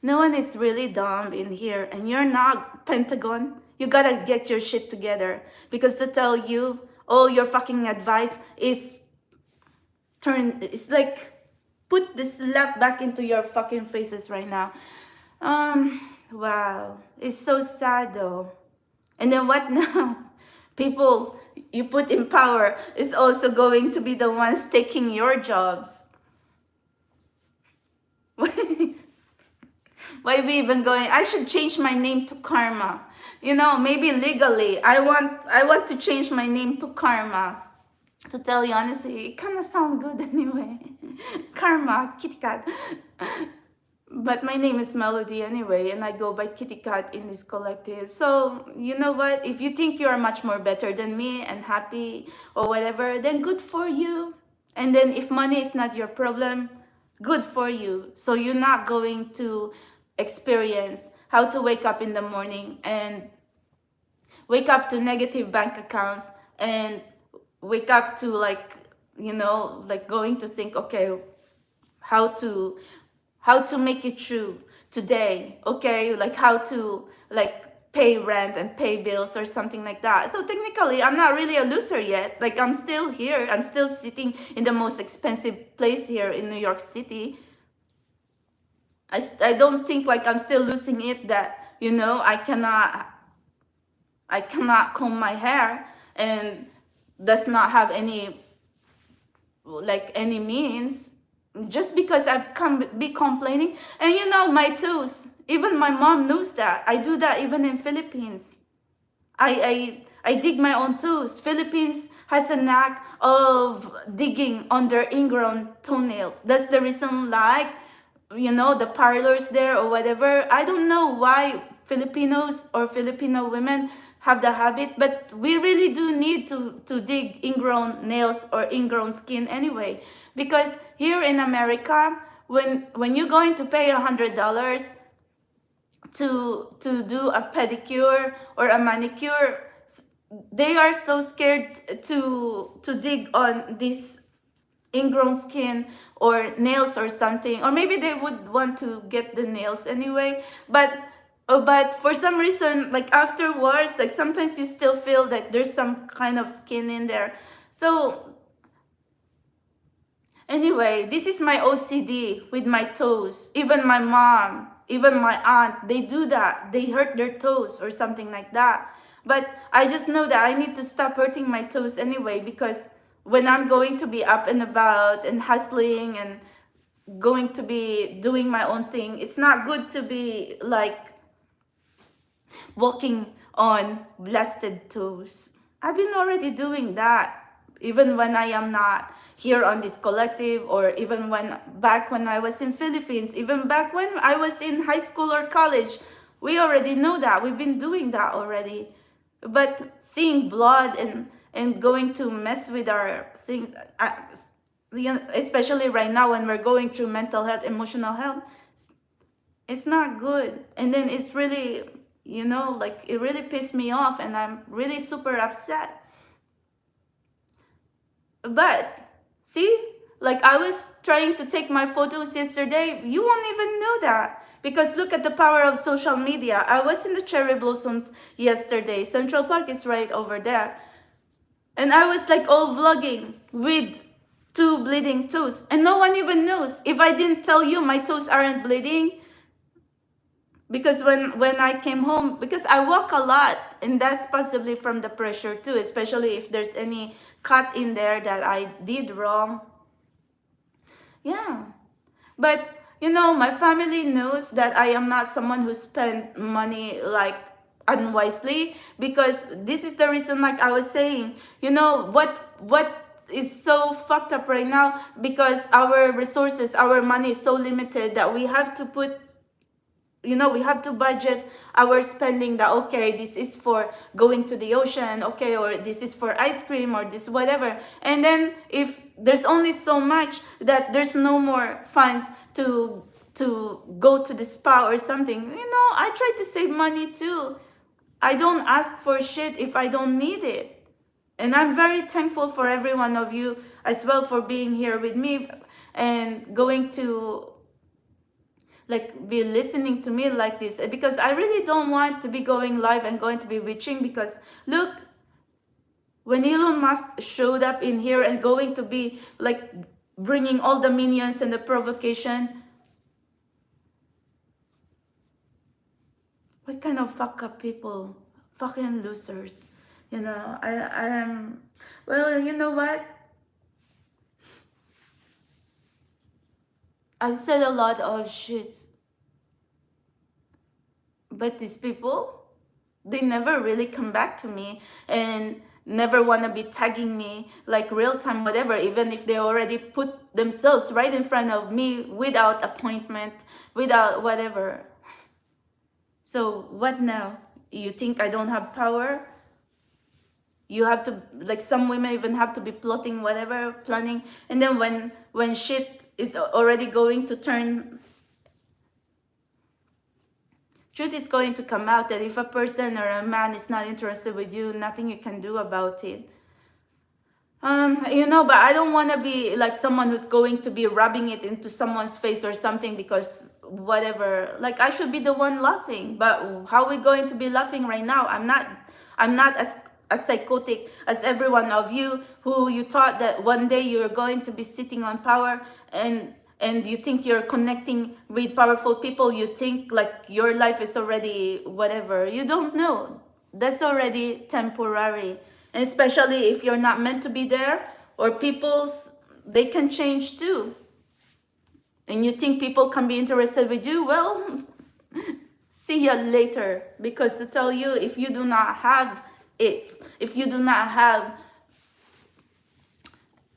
no one is really dumb in here, and you're not Pentagon. You gotta get your shit together, because to tell you all your fucking advice is it's like, put the slap back into your fucking faces right now. Wow. It's so sad though. And then what now? People you put in power is also going to be the ones taking your jobs. Why are we even going? I should change my name to Karma. You know, maybe legally. I want to change my name to Karma. To tell you honestly, it kind of sounds good anyway. Karma, Kitty Cat. But my name is Melody anyway, and I go by Kitty Cat in this collective. So, you know what? If you think you are much more better than me and happy or whatever, then good for you. And then if money is not your problem, good for you. So you're not going to experience how to wake up in the morning and wake up to negative bank accounts and wake up to like like going to think, okay, how to make it true today, okay, like how to like pay rent and pay bills or something like that. So technically I'm not really a loser yet. Like I'm still here, I'm still sitting in the most expensive place here in New York City. I don't think like I'm still losing it, that I cannot comb my hair and does not have any means, just because I can be complaining. And my toes, even my mom knows that I do that even in Philippines. I dig my own toes. Philippines has a knack of digging under ingrown toenails. That's the reason, like, the parlors there or whatever. I don't know why Filipinos or Filipino women have the habit, but we really do need to dig ingrown nails or ingrown skin anyway. Because here in America, when you're going to pay $100 to do a pedicure or a manicure, they are so scared to dig on this ingrown skin or nails or something, or maybe they would want to get the nails anyway, but for some reason, like afterwards, like sometimes you still feel that there's some kind of skin in there. So anyway, this is my OCD with my toes. Even my mom, even my aunt, they do that. They hurt their toes or something like that. But I just know that I need to stop hurting my toes anyway, because when I'm going to be up and about and hustling and going to be doing my own thing, it's not good to be like walking on blasted toes. I've been already doing that, even when I am not here on this collective, or even when I was in Philippines, even back when I was in high school or college. We already know that. We've been doing that already. But seeing blood and going to mess with our things, especially right now when we're going through mental health, emotional health, it's not good. And then it's really, like it really pissed me off, and I'm really super upset. But see, like I was trying to take my photos yesterday, you won't even know that. Because look at the power of social media. I was in the cherry blossoms yesterday. Central Park is right over there. And I was like all vlogging with two bleeding toes. And no one even knows. If I didn't tell you my toes aren't bleeding, because when I came home, because I walk a lot, and that's possibly from the pressure too, especially if there's any cut in there that I did wrong. Yeah. But my family knows that I am not someone who spend money like unwisely, because this is the reason, like I was saying, what is so fucked up right now, because our resources, our money is so limited that we have to put, we have to budget our spending, that okay, this is for going to the ocean, okay, or this is for ice cream, or this whatever. And then if there's only so much, that there's no more funds to go to the spa or something, I try to save money too. I don't ask for shit if I don't need it. And I'm very thankful for every one of you as well for being here with me and going to like be listening to me like this, because I really don't want to be going live and going to be witching. Because look, when Elon Musk showed up in here and going to be like bringing all the minions and the provocation, what kind of fuck up people, fucking losers, I am, well, you know what, I've said a lot of shit, but these people, they never really come back to me and never want to be tagging me like real time, whatever, even if they already put themselves right in front of me without appointment, without whatever. So what now? You think I don't have power? You have to, like, some women even have to be plotting whatever, planning, and then when shit is already going to turn, truth is going to come out, that if a person or a man is not interested with you, nothing you can do about it. But I don't want to be like someone who's going to be rubbing it into someone's face or something, because whatever, like I should be the one laughing. But how are we going to be laughing right now? I'm not as psychotic as every one of you who you thought that one day you're going to be sitting on power, and you think you're connecting with powerful people. You think like your life is already whatever. You don't know. That's already temporary. And especially if you're not meant to be there, or people's, they can change too. And you think people can be interested with you, well, see ya later. Because to tell you, if you do not have it, if you do not have,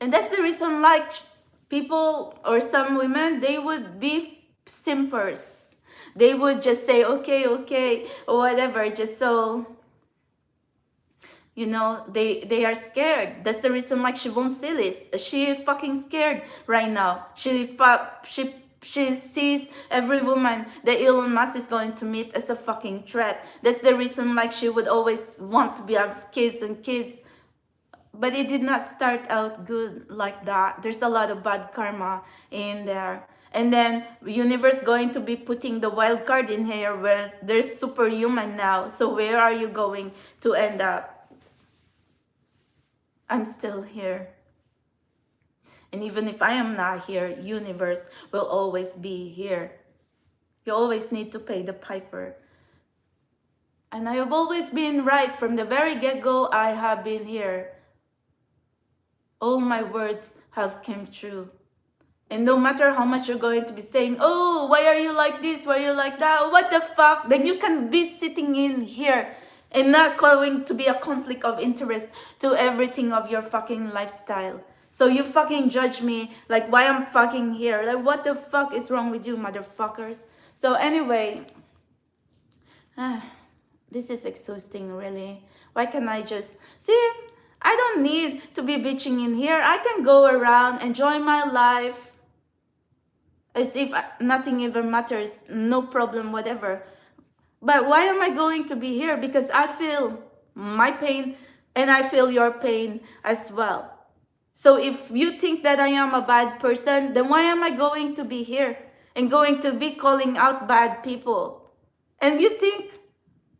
and that's the reason, like, people or some women, they would be simpers. They would just say, okay, or whatever, just so, they are scared. That's the reason, like, she won't see this. She fucking scared right now. She sees every woman that Elon Musk is going to meet as a fucking threat. That's the reason, like, she would always want to be have kids and kids. But it did not start out good like that. There's a lot of bad karma in there. And then universe going to be putting the wild card in here where there's superhuman now. So where are you going to end up? I'm still here. And even if I am not here, universe will always be here. You always need to pay the piper. And I have always been right from the very get-go. I have been here. All my words have come true. And no matter how much you're going to be saying, oh, why are you like this? Why are you like that? What the fuck? Then you can be sitting in here and not going to be a conflict of interest to everything of your fucking lifestyle. So you fucking judge me like why I'm fucking here. Like what the fuck is wrong with you, motherfuckers? So anyway, this is exhausting, really. Why can't I just see? I don't need to be bitching in here. I can go around, enjoy my life as if nothing even matters, no problem, whatever. But why am I going to be here? Because I feel my pain and I feel your pain as well. So if you think that I am a bad person, then why am I going to be here and going to be calling out bad people? And you think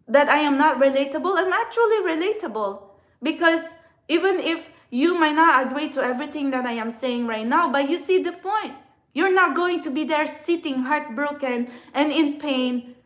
that I am not relatable? I'm actually relatable. Because even if you might not agree to everything that I am saying right now, but you see the point. You're not going to be there sitting heartbroken and in pain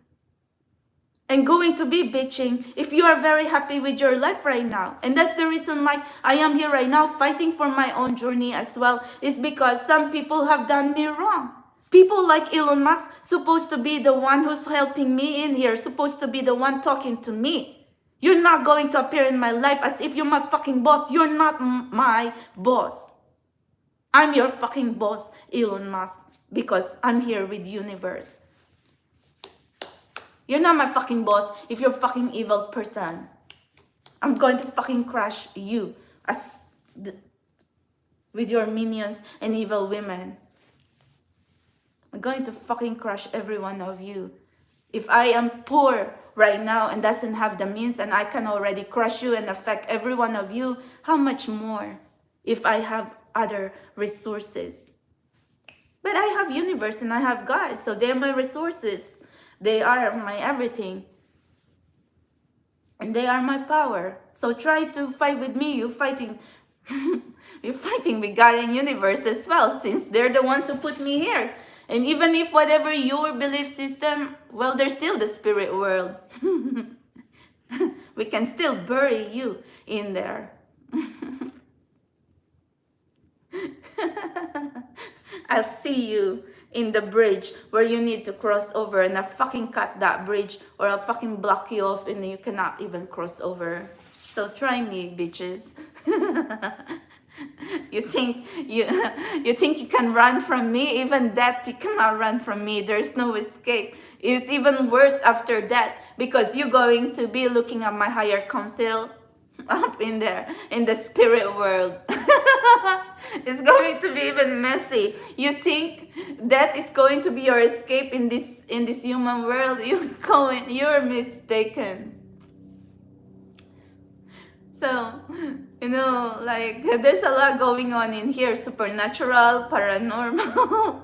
and going to be bitching if you are very happy with your life right now. And that's the reason like I am here right now fighting for my own journey as well, is because some people have done me wrong. People like Elon Musk, supposed to be the one who's helping me in here, supposed to be the one talking to me. You're not going to appear in my life as if you're my fucking boss. You're not my boss. I'm your fucking boss, Elon Musk, because I'm here with universe. You're not my fucking boss if you're a fucking evil person. I'm going to fucking crush you with your minions and evil women. I'm going to fucking crush every one of you. If I am poor right now and doesn't have the means and I can already crush you and affect every one of you, how much more if I have other resources? But I have universe and I have God, so they're my resources. They are my everything. And they are my power. So try to fight with me. You're fighting you're fighting with God and universe as well, since they're the ones who put me here. And even if whatever your belief system, well, there's still the spirit world. We can still bury you in there. I'll see you in the bridge where you need to cross over, and I'll fucking cut that bridge, or I'll fucking block you off and you cannot even cross over. So try me, bitches. You think you can run from me? Even that you cannot run from me. There's no escape. It's even worse after that, because you're going to be looking at my higher council up in there in the spirit world. It's going to be even messy. You think that is going to be your escape in this human world? You're mistaken. So You know, like there's a lot going on in here, supernatural, paranormal,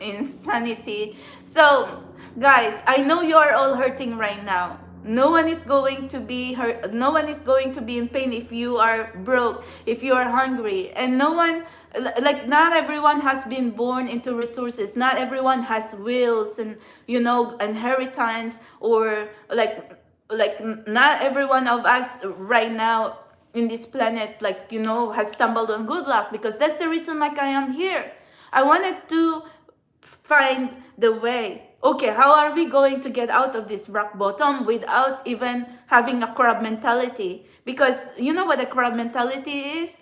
insanity. So, guys, I know you are all hurting right now. No one is going to be hurt. No one is going to be in pain if you are broke, if you are hungry, and no one, like, not everyone has been born into resources. Not everyone has wills and, you know, inheritance, or like not every one of us right now in this planet, like, you know, has stumbled on good luck, because that's the reason like I am here. I wanted to find the way. Okay, how are we going to get out of this rock bottom without even having a crab mentality? Because you know what a crab mentality is?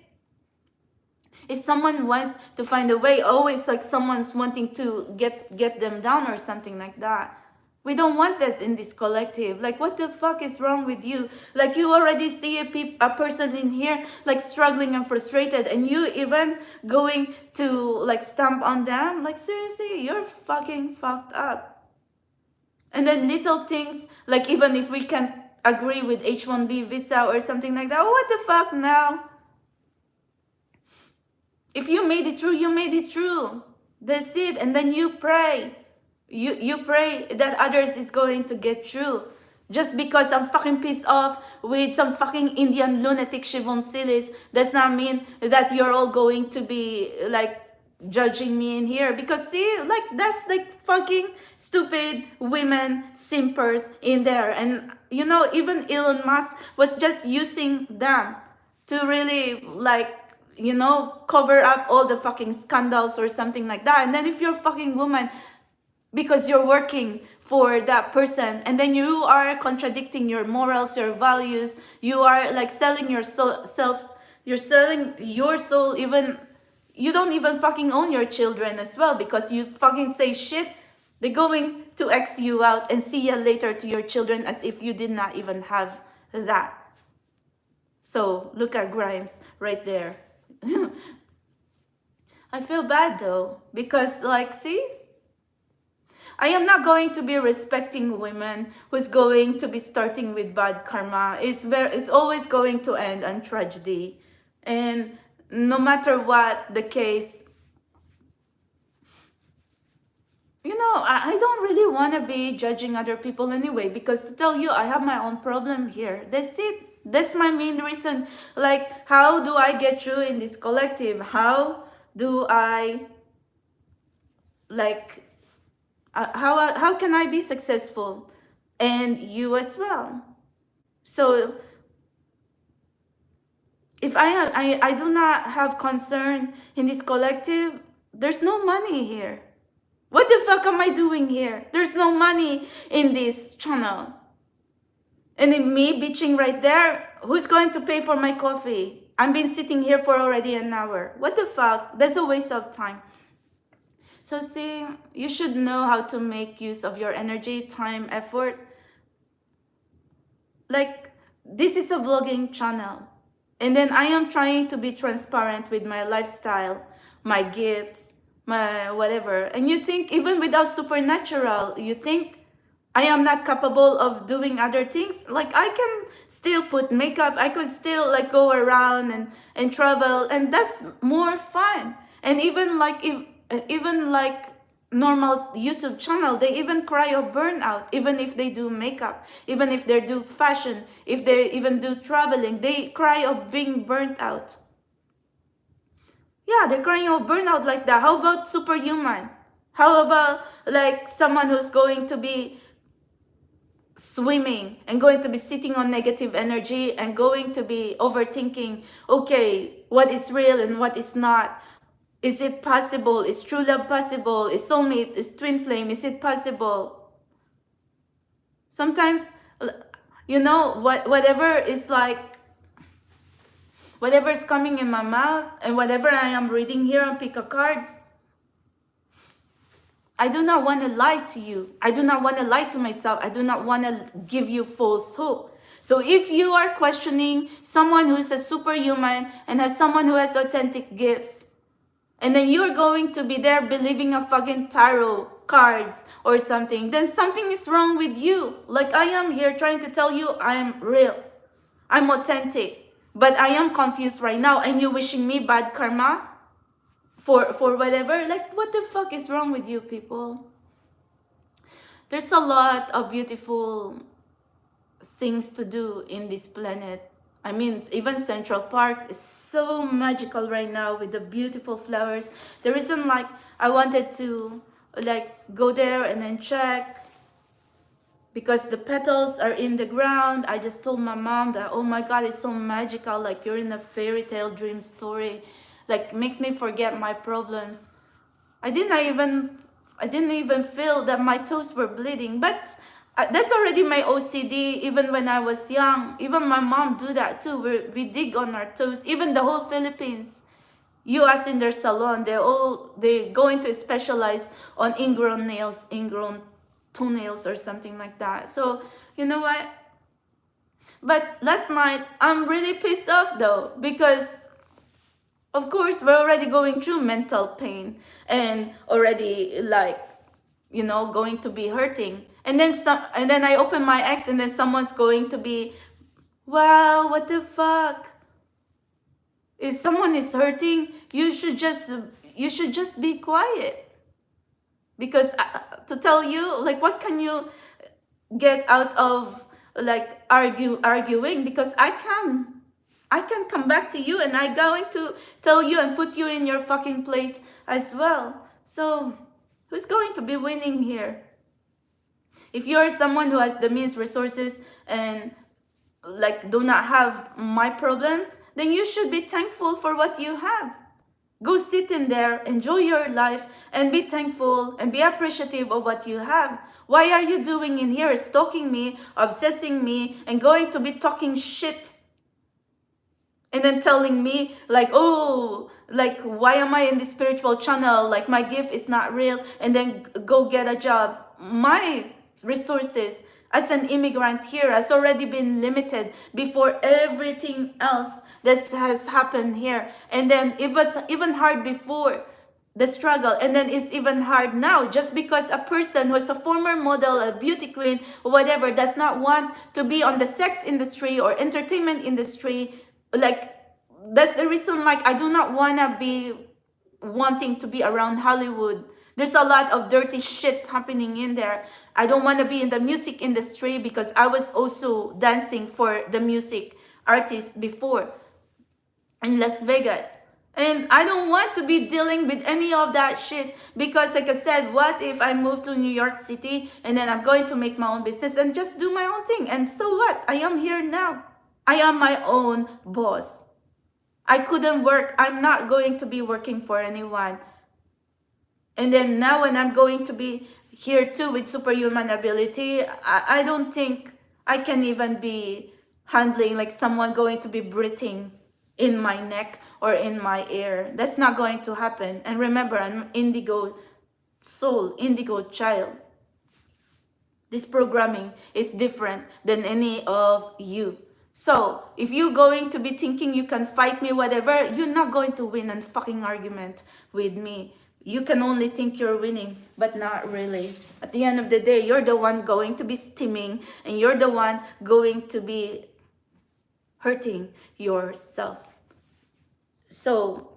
If someone wants to find a way, always like someone's wanting to get them down or something like that. We don't want that in this collective. Like, what the fuck is wrong with you? Like, you already see a person in here like struggling and frustrated, and you even going to like stamp on them. Like, seriously, you're fucking fucked up. And then little things, like, even if we can't agree with H1B visa or something like that, what the fuck now? If you made it through, you made it through. That's it. And then you pray. You pray that others is going to get through. Just because I'm fucking pissed off with some fucking Indian lunatic Shivon Silis does not mean that you're all going to be like judging me in here. Because see, like, that's like fucking stupid women simpers in there. And you know, even Elon Musk was just using them to really like, you know, cover up all the fucking scandals or something like that. And then if you're a fucking woman, because you're working for that person, and then you are contradicting your morals, your values, you are like selling your self, you're selling your soul. Even you don't even fucking own your children as well, because you fucking say shit, they're going to X you out and see you later to your children as if you did not even have that. So look at Grimes right there. I feel bad though, because like, see, I am not going to be respecting women who's going to be starting with bad karma. It's always going to end on tragedy. And no matter what the case, you know, I don't really want to be judging other people anyway, because to tell you, I have my own problem here. That's it. That's my main reason. Like, how do I get through in this collective? How do I, like, how can I be successful? And you as well. So if I do not have concern in this collective, there's no money here. What the fuck am I doing here? There's no money in this channel. And in me bitching right there, who's going to pay for my coffee? I've been sitting here for already an hour. What the fuck? That's a waste of time. So see, you should know how to make use of your energy, time, effort. Like, this is a vlogging channel. And then I am trying to be transparent with my lifestyle, my gifts, my whatever. And you think even without supernatural, you think I am not capable of doing other things? Like, I can still put makeup, I could still like go around and travel, and that's more fun. And even like normal YouTube channel, they even cry of burnout, even if they do makeup, even if they do fashion, if they even do traveling, they cry of being burnt out. Yeah, they're crying of burnout like that. How about superhuman? How about like someone who's going to be swimming and going to be sitting on negative energy and going to be overthinking, okay, what is real and what is not? Is it possible? Is true love possible? Is soulmate? Is twin flame? Is it possible? Sometimes, you know, whatever is like, whatever is coming in my mouth and whatever I am reading here on pick a cards, I do not want to lie to you. I do not want to lie to myself. I do not want to give you false hope. So if you are questioning someone who is a superhuman and has someone who has authentic gifts, and then you're going to be there believing a fucking tarot cards or something, then something is wrong with you. Like, I am here trying to tell you I'm real. I'm authentic. But I am confused right now, and you wishing me bad karma for whatever. Like, what the fuck is wrong with you people? There's a lot of beautiful things to do in this planet. I mean, even Central Park is so magical right now with the beautiful flowers. The reason like I wanted to like go there and then check, because the petals are in the ground. I just told my mom that, oh my God, it's so magical, like you're in a fairy tale dream story, like makes me forget my problems. I didn't even feel that my toes were bleeding, but that's already my OCD. Even when I was young, even my mom do that too. We dig on our toes. Even the whole Philippines, you ask in their salon, they going to specialize on ingrown nails, ingrown toenails or something like that. So you know what? But last night I'm really pissed off though, because of course we're already going through mental pain and already like, you know, going to be hurting, and then I open my ex, and then someone's going to be, wow, what the fuck. If someone is hurting, you should just be quiet, because to tell you, like, what can you get out of like arguing? Because I can come back to you, and I'm going to tell you and put you in your fucking place as well. So who's going to be winning here? If you're someone who has the means, resources, and like do not have my problems, then you should be thankful for what you have. Go sit in there, enjoy your life, and be thankful and be appreciative of what you have. Why are you doing in here, stalking me, obsessing me, and going to be talking shit? And then telling me like, oh, like, why am I in the spiritual channel? Like, my gift is not real. And then go get a job. My resources as an immigrant here has already been limited before everything else that has happened here. And then it was even hard before the struggle, and then it's even hard now, just because a person who is a former model, a beauty queen, or whatever, does not want to be on the sex industry or entertainment industry. Like, that's the reason, like, I do not want to be wanting to be around Hollywood. There's a lot of dirty shits happening in there. I don't want to be in the music industry, because I was also dancing for the music artist before in Las Vegas. And I don't want to be dealing with any of that shit, because like I said, what if I move to New York City and then I'm going to make my own business and just do my own thing? And so what? I am here now. I am my own boss. I couldn't work. I'm not going to be working for anyone. And then now when I'm going to be here too with superhuman ability, I don't think I can even be handling like someone going to be breathing in my neck or in my ear. That's not going to happen. And remember, I'm indigo soul, indigo child. This programming is different than any of you. So if you're going to be thinking you can fight me, whatever, you're not going to win a fucking argument with me. You can only think you're winning, but not really. At the end of the day, you're the one going to be steaming, and you're the one going to be hurting yourself. So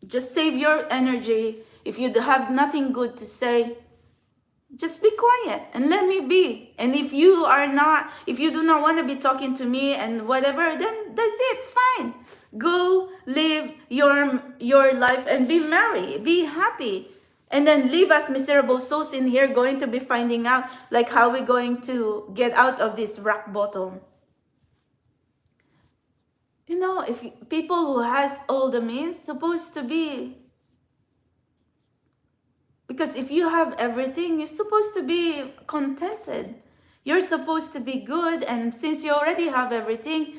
just save your energy. If you have nothing good to say, just be quiet and let me be. And if you do not want to be talking to me and whatever, then that's it, fine. Go live your life and be merry, be happy. And then leave us miserable souls in here going to be finding out like how we're going to get out of this rock bottom. You know, if people who has all the means supposed to be, because if you have everything, you're supposed to be contented. You're supposed to be good, and since you already have everything,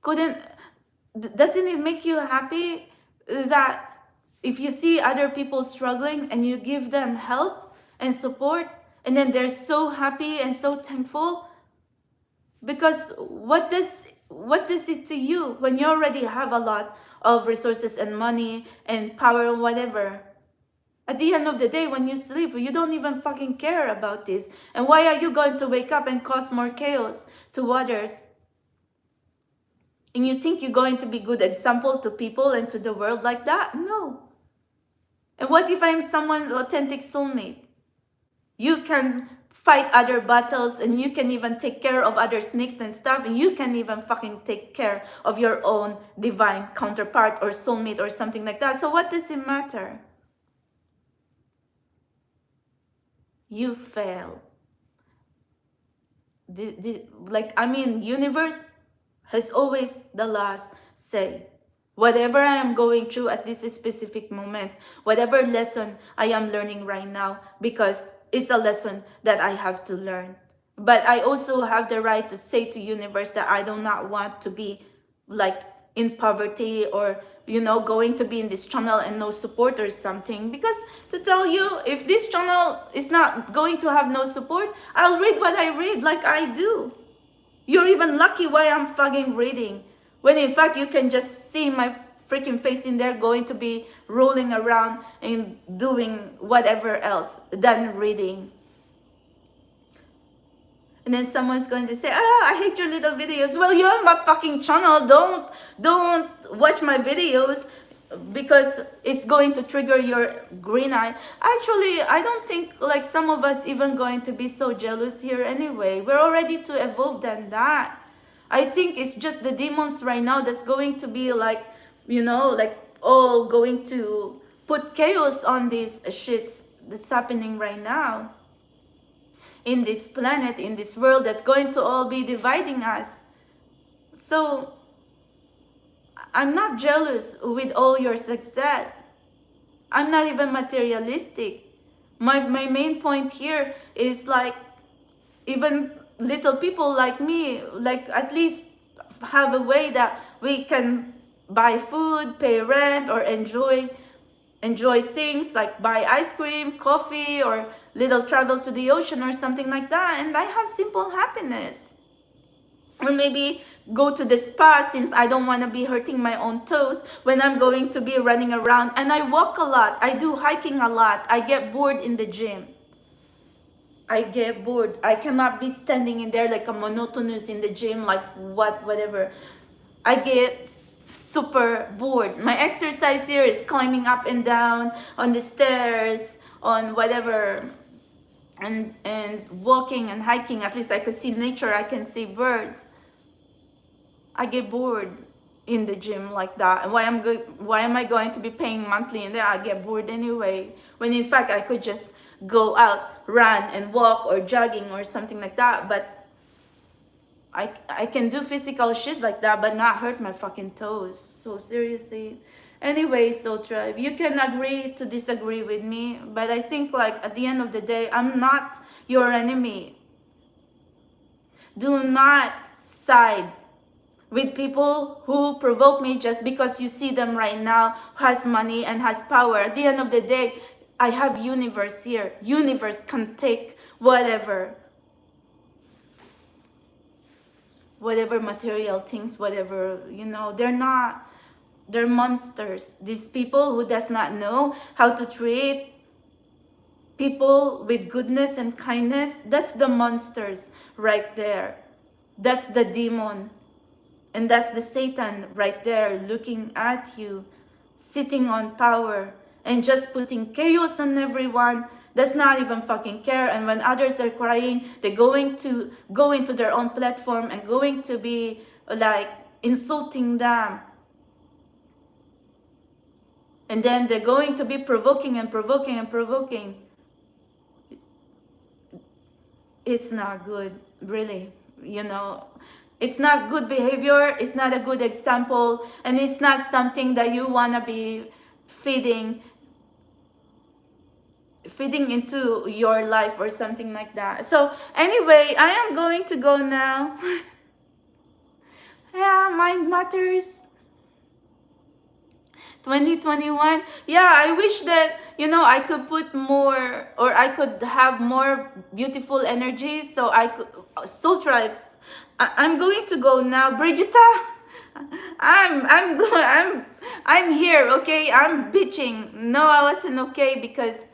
doesn't it make you happy that if you see other people struggling and you give them help and support, and then they're so happy and so thankful? Because what does it to you when you already have a lot of resources and money and power and whatever? At the end of the day, when you sleep, you don't even fucking care about this. And why are you going to wake up and cause more chaos to others? And you think you're going to be good example to people and to the world like that? No. And what if I'm someone's authentic soulmate? You can fight other battles, and you can even take care of other snakes and stuff, and you can even fucking take care of your own divine counterpart or soulmate or something like that. So what does it matter? You fail. Universe has always the last say. Whatever I am going through at this specific moment, whatever lesson I am learning right now, because it's a lesson that I have to learn. But I also have the right to say to universe that I do not want to be like in poverty, or going to be in this channel and no support or something. Because to tell you, if this channel is not going to have no support, I'll read what I read like I do. You're even lucky why I'm fucking reading, when in fact you can just see my freaking face in there, going to be rolling around and doing whatever else than reading. And then someone's going to say, I hate your little videos. Well, you have my fucking channel. Don't watch my videos because it's going to trigger your green eye. Actually, I don't think like some of us even going to be so jealous here anyway. We're already too evolved than that. I think it's just the demons right now that's going to be like, like all going to put chaos on these shits that's happening right now. In this planet, in this world, that's going to all be dividing us. So I'm not jealous with all your success. I'm not even materialistic. My main point here is like, even little people like me, like at least have a way that we can buy food, pay rent, or enjoy things like buy ice cream, coffee, or little travel to the ocean or something like that. And I have simple happiness. Or maybe go to the spa, since I don't want to be hurting my own toes when I'm going to be running around. And I walk a lot. I do hiking a lot. I get bored in the gym. I get bored. I cannot be standing in there like a monotonous in the gym, like whatever. I get super bored. My exercise here is climbing up and down on the stairs, on whatever, and walking and hiking. At least I could see nature, I can see birds. I get bored in the gym like that. And why am I going to be paying monthly in there? I get bored anyway, when in fact I could just go out, run and walk, or jogging or something like that. But I can do physical shit like that, but not hurt my fucking toes. So seriously. Anyway, Soul Tribe, you can agree to disagree with me, but I think like at the end of the day, I'm not your enemy. Do not side with people who provoke me just because you see them right now has money and has power. At the end of the day, I have universe here. Universe can take whatever material things, whatever, they're monsters. These people who does not know how to treat people with goodness and kindness, that's the monsters right there. That's the demon. And that's the Satan right there looking at you, sitting on power and just putting chaos on everyone. Does not even fucking care. And when others are crying, they're going to go into their own platform and going to be like insulting them. And then they're going to be provoking and provoking and provoking. It's not good, really. It's not good behavior. It's not a good example. And it's not something that you want to be feeding into your life or something like that. So anyway, I am going to go now. Yeah, mind matters. 2021. Yeah, I wish that, I could put more, or I could have more beautiful energy, so I could Soul Tribe. I'm going to go now, Brigitta. I'm here, okay? I'm bitching. No, I wasn't okay because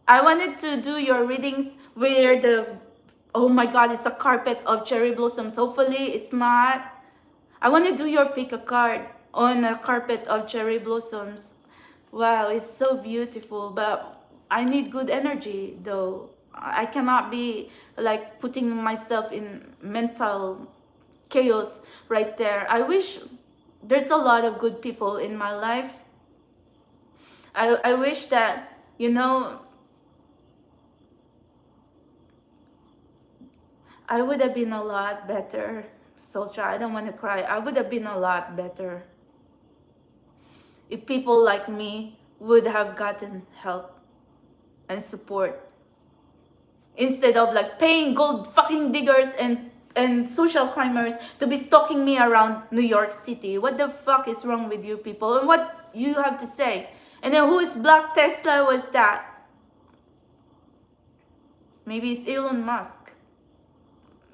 I wanted to do your readings where oh my God, it's a carpet of cherry blossoms. Hopefully it's not. I want to do your pick a card on a carpet of cherry blossoms. Wow, it's so beautiful, but I need good energy though. I cannot be like putting myself in mental chaos right there. I wish there's a lot of good people in my life. I wish that, you know, I would have been a lot better. Soldier, I don't want to cry. I would have been a lot better if people like me would have gotten help and support instead of like paying gold fucking diggers and social climbers to be stalking me around New York City. What the fuck is wrong with you people? And what you have to say? And then whose Black Tesla was that? Maybe it's Elon Musk.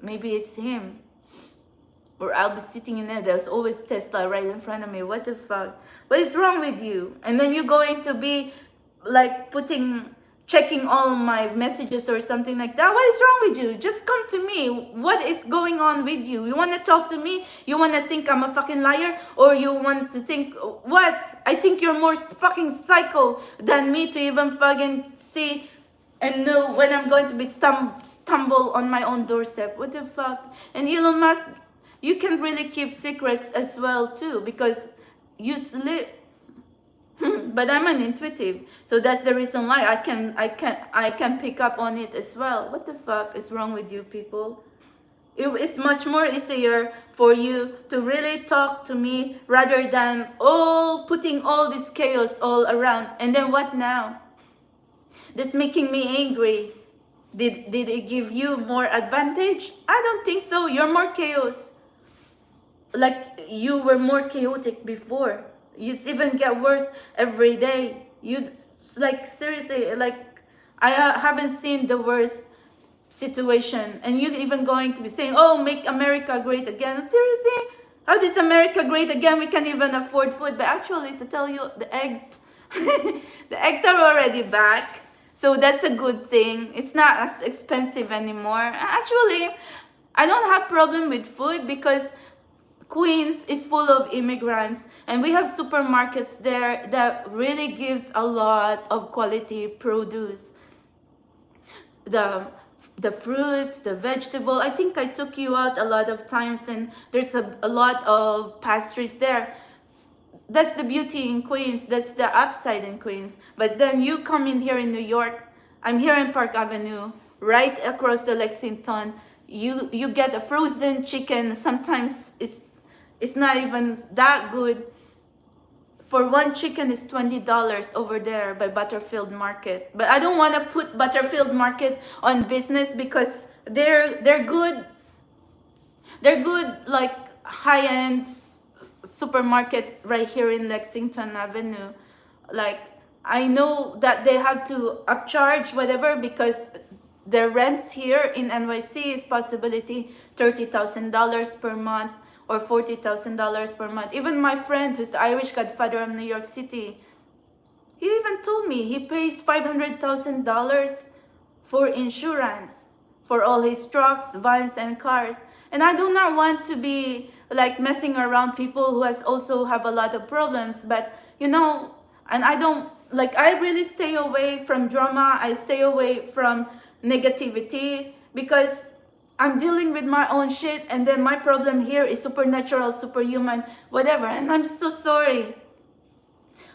Maybe it's him. Or I'll be sitting in there, there's always Tesla right in front of me. What the fuck? What is wrong with you? And then you're going to be like checking all my messages or something like that. What is wrong with you? Just come to me. What is going on with you? You want to talk to me? You want to think I'm a fucking liar? Or you want to think, what? I think you're more fucking psycho than me to even fucking see and know when I'm going to be stumble on my own doorstep. What the fuck? And Elon Musk, you can really keep secrets as well too, because you sleep. But I'm an intuitive, so that's the reason why I can pick up on it as well. What the fuck is wrong with you people? It's much more easier for you to really talk to me rather than putting all this chaos all around. And then what now? That's making me angry. Did it give you more advantage? I don't think so. You're more chaos. Like you were more chaotic before. It's even get worse every day. You like seriously, like I haven't seen the worst situation, and you're even going to be saying, "Oh, make America great again." Seriously, how is America great again? We can't even afford food. But actually, to tell you, the eggs, the eggs are already back. So that's a good thing. It's not as expensive anymore. Actually, I don't have problem with food because Queens is full of immigrants and we have supermarkets there that really gives a lot of quality produce. The fruits, the vegetable. I think I took you out a lot of times and there's a lot of pastries there. That's the beauty in Queens. That's the upside in Queens. But then you come in here in New York. I'm here in Park Avenue, right across the Lexington. You get a frozen chicken. Sometimes it's not even that good. For one chicken is $20 over there by Butterfield Market. But I don't want to put Butterfield Market on business because they're good. They're good like high-end supermarket right here in Lexington Avenue. Like I know that they have to upcharge whatever because the rents here in NYC is possibility $30,000 per month or $40,000 per month. Even my friend who's the Irish Godfather of New York City, he even told me he pays $500,000 for insurance for all his trucks, vans, and cars. And I do not want to be like messing around people who also have a lot of problems. But you know, and I don't like, I really stay away from drama. I stay away from negativity because I'm dealing with my own shit, and then my problem here is supernatural, superhuman, whatever. And I'm so sorry.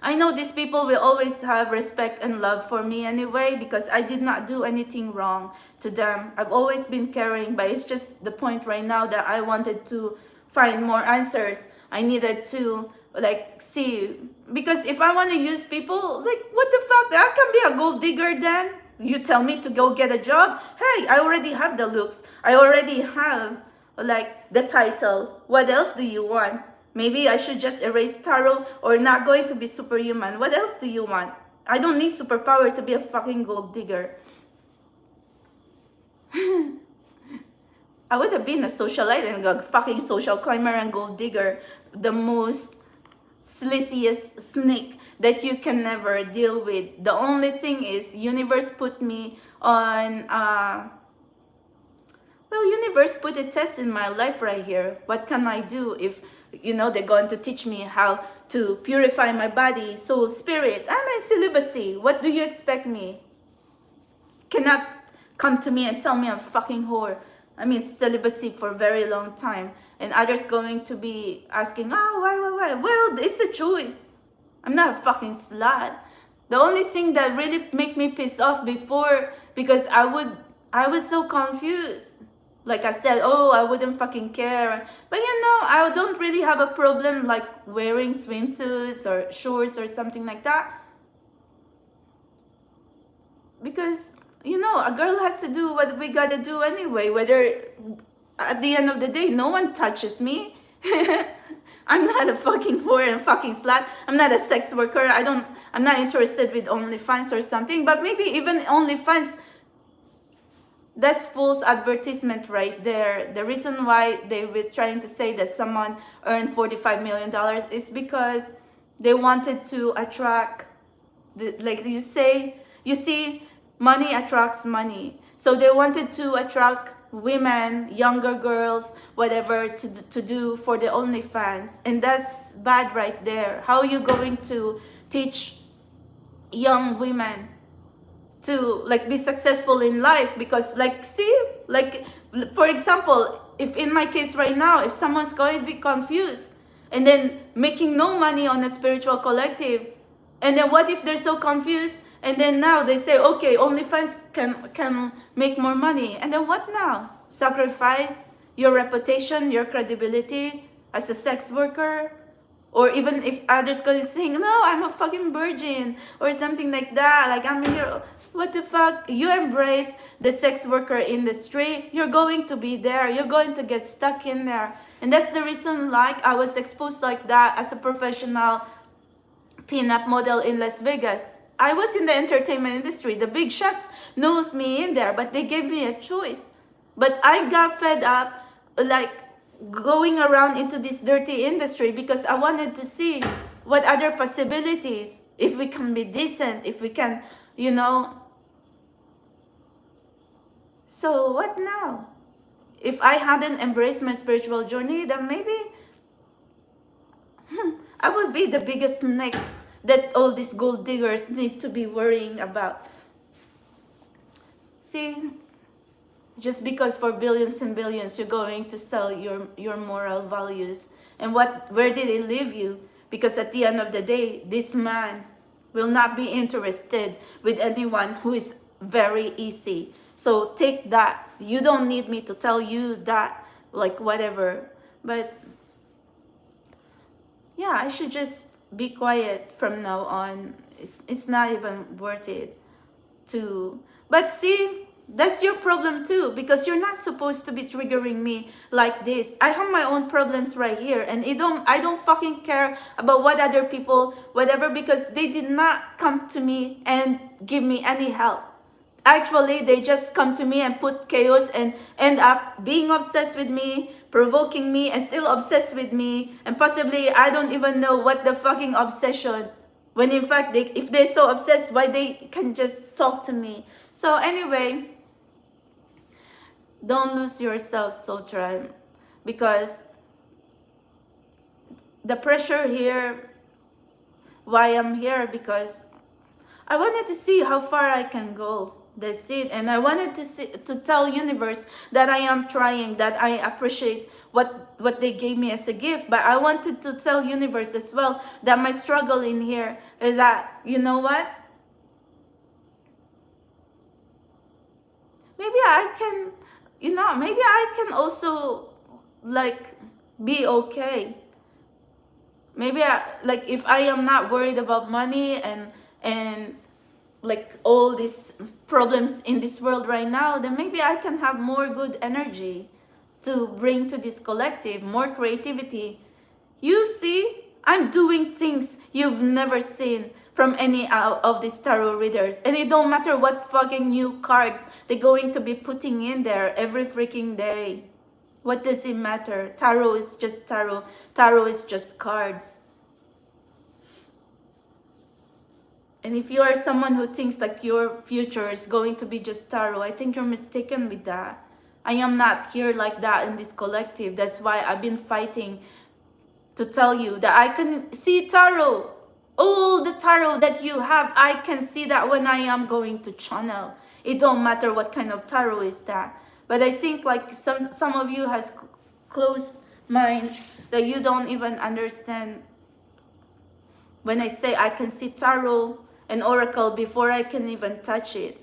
I know these people will always have respect and love for me anyway because I did not do anything wrong to them. I've always been caring, but it's just the point right now that I wanted to find more answers. I needed to like see, because if I want to use people, like what the fuck? I can be a gold digger then? You tell me to go get a job? Hey, I already have the looks. I already have like the title. What else do you want? Maybe I should just erase tarot or not going to be superhuman. What else do you want? I don't need superpower to be a fucking gold digger. I would have been a socialite and a fucking social climber and gold digger. The most sleaziest snake that you can never deal with. The only thing is universe put me on universe put a test in my life right here. What can I do if they're going to teach me how to purify my body, soul, spirit. I'm in celibacy. What do you expect me? Cannot come to me and tell me I'm fucking whore. I'm in celibacy for a very long time. And others going to be asking, oh, why? Well, it's a choice. I'm not a fucking slut. The only thing that really make me pissed off before, because I was so confused. Like I said, oh, I wouldn't fucking care. But I don't really have a problem like wearing swimsuits or shorts or something like that. Because, a girl has to do what we gotta do anyway, whether at the end of the day, no one touches me. I'm not a fucking whore and fucking slut. I'm not a sex worker. I'm not interested with OnlyFans or something. But maybe even OnlyFans, that's false advertisement right there. The reason why they were trying to say that someone earned $45 million is because they wanted to attract, like you see, money attracts money. So they wanted to attract women, younger girls, whatever, to do for the OnlyFans. And that's bad right there. How are you going to teach young women to like be successful in life? Because for example, if in my case right now, if someone's going to be confused and then making no money on a spiritual collective, and then what if they're so confused and then now they say, okay, OnlyFans can make more money, and then what now? Sacrifice your reputation, your credibility as a sex worker? Or even if others gonna sing, no, I'm a fucking virgin, or something like that. Like, I'm here. What the fuck? You embrace the sex worker industry, you're going to be there. You're going to get stuck in there. And that's the reason, like, I was exposed like that as a professional pinup model in Las Vegas. I was in the entertainment industry. The big shots knows me in there, but they gave me a choice. But I got fed up, like, going around into this dirty industry because I wanted to see what other possibilities, if we can be decent, if we can, So what now? If I hadn't embraced my spiritual journey, then maybe I would be the biggest snake that all these gold diggers need to be worrying about. See, just because for billions and billions you're going to sell your moral values, and where did it leave you? Because at the end of the day, this man will not be interested with anyone who is very easy. So take that. You don't need me to tell you that, like, whatever. But yeah, I should just be quiet from now on. It's not even worth it to. But see, that's your problem too, because you're not supposed to be triggering me like this. I have my own problems right here, and I don't fucking care about what other people, whatever, because they did not come to me and give me any help. Actually, they just come to me and put chaos and end up being obsessed with me, provoking me, and still obsessed with me. And possibly, I don't even know what the fucking obsession. When in fact, if they're so obsessed, why they can just talk to me? So anyway, don't lose yourself, Sotran, because the pressure here, why I'm here, because I wanted to see how far I can go. That's it. And I wanted to tell universe that I am trying, that I appreciate what they gave me as a gift. But I wanted to tell universe as well that my struggle in here is that, you know what? Maybe I can, maybe I can also, like, be okay. Maybe if I am not worried about money and like all these problems in this world right now, then maybe I can have more good energy to bring to this collective, more creativity. You see, I'm doing things you've never seen from any of these tarot readers. And it don't matter what fucking new cards they're going to be putting in there every freaking day. What does it matter? Tarot is just tarot. Tarot is just cards. And if you are someone who thinks like your future is going to be just tarot, I think you're mistaken with that. I am not here like that in this collective. That's why I've been fighting to tell you that I can see tarot. All the tarot that you have, I can see that when I am going to channel. It don't matter what kind of tarot is that. But I think like some of you has closed minds that you don't even understand when I say I can see tarot and oracle before I can even touch it.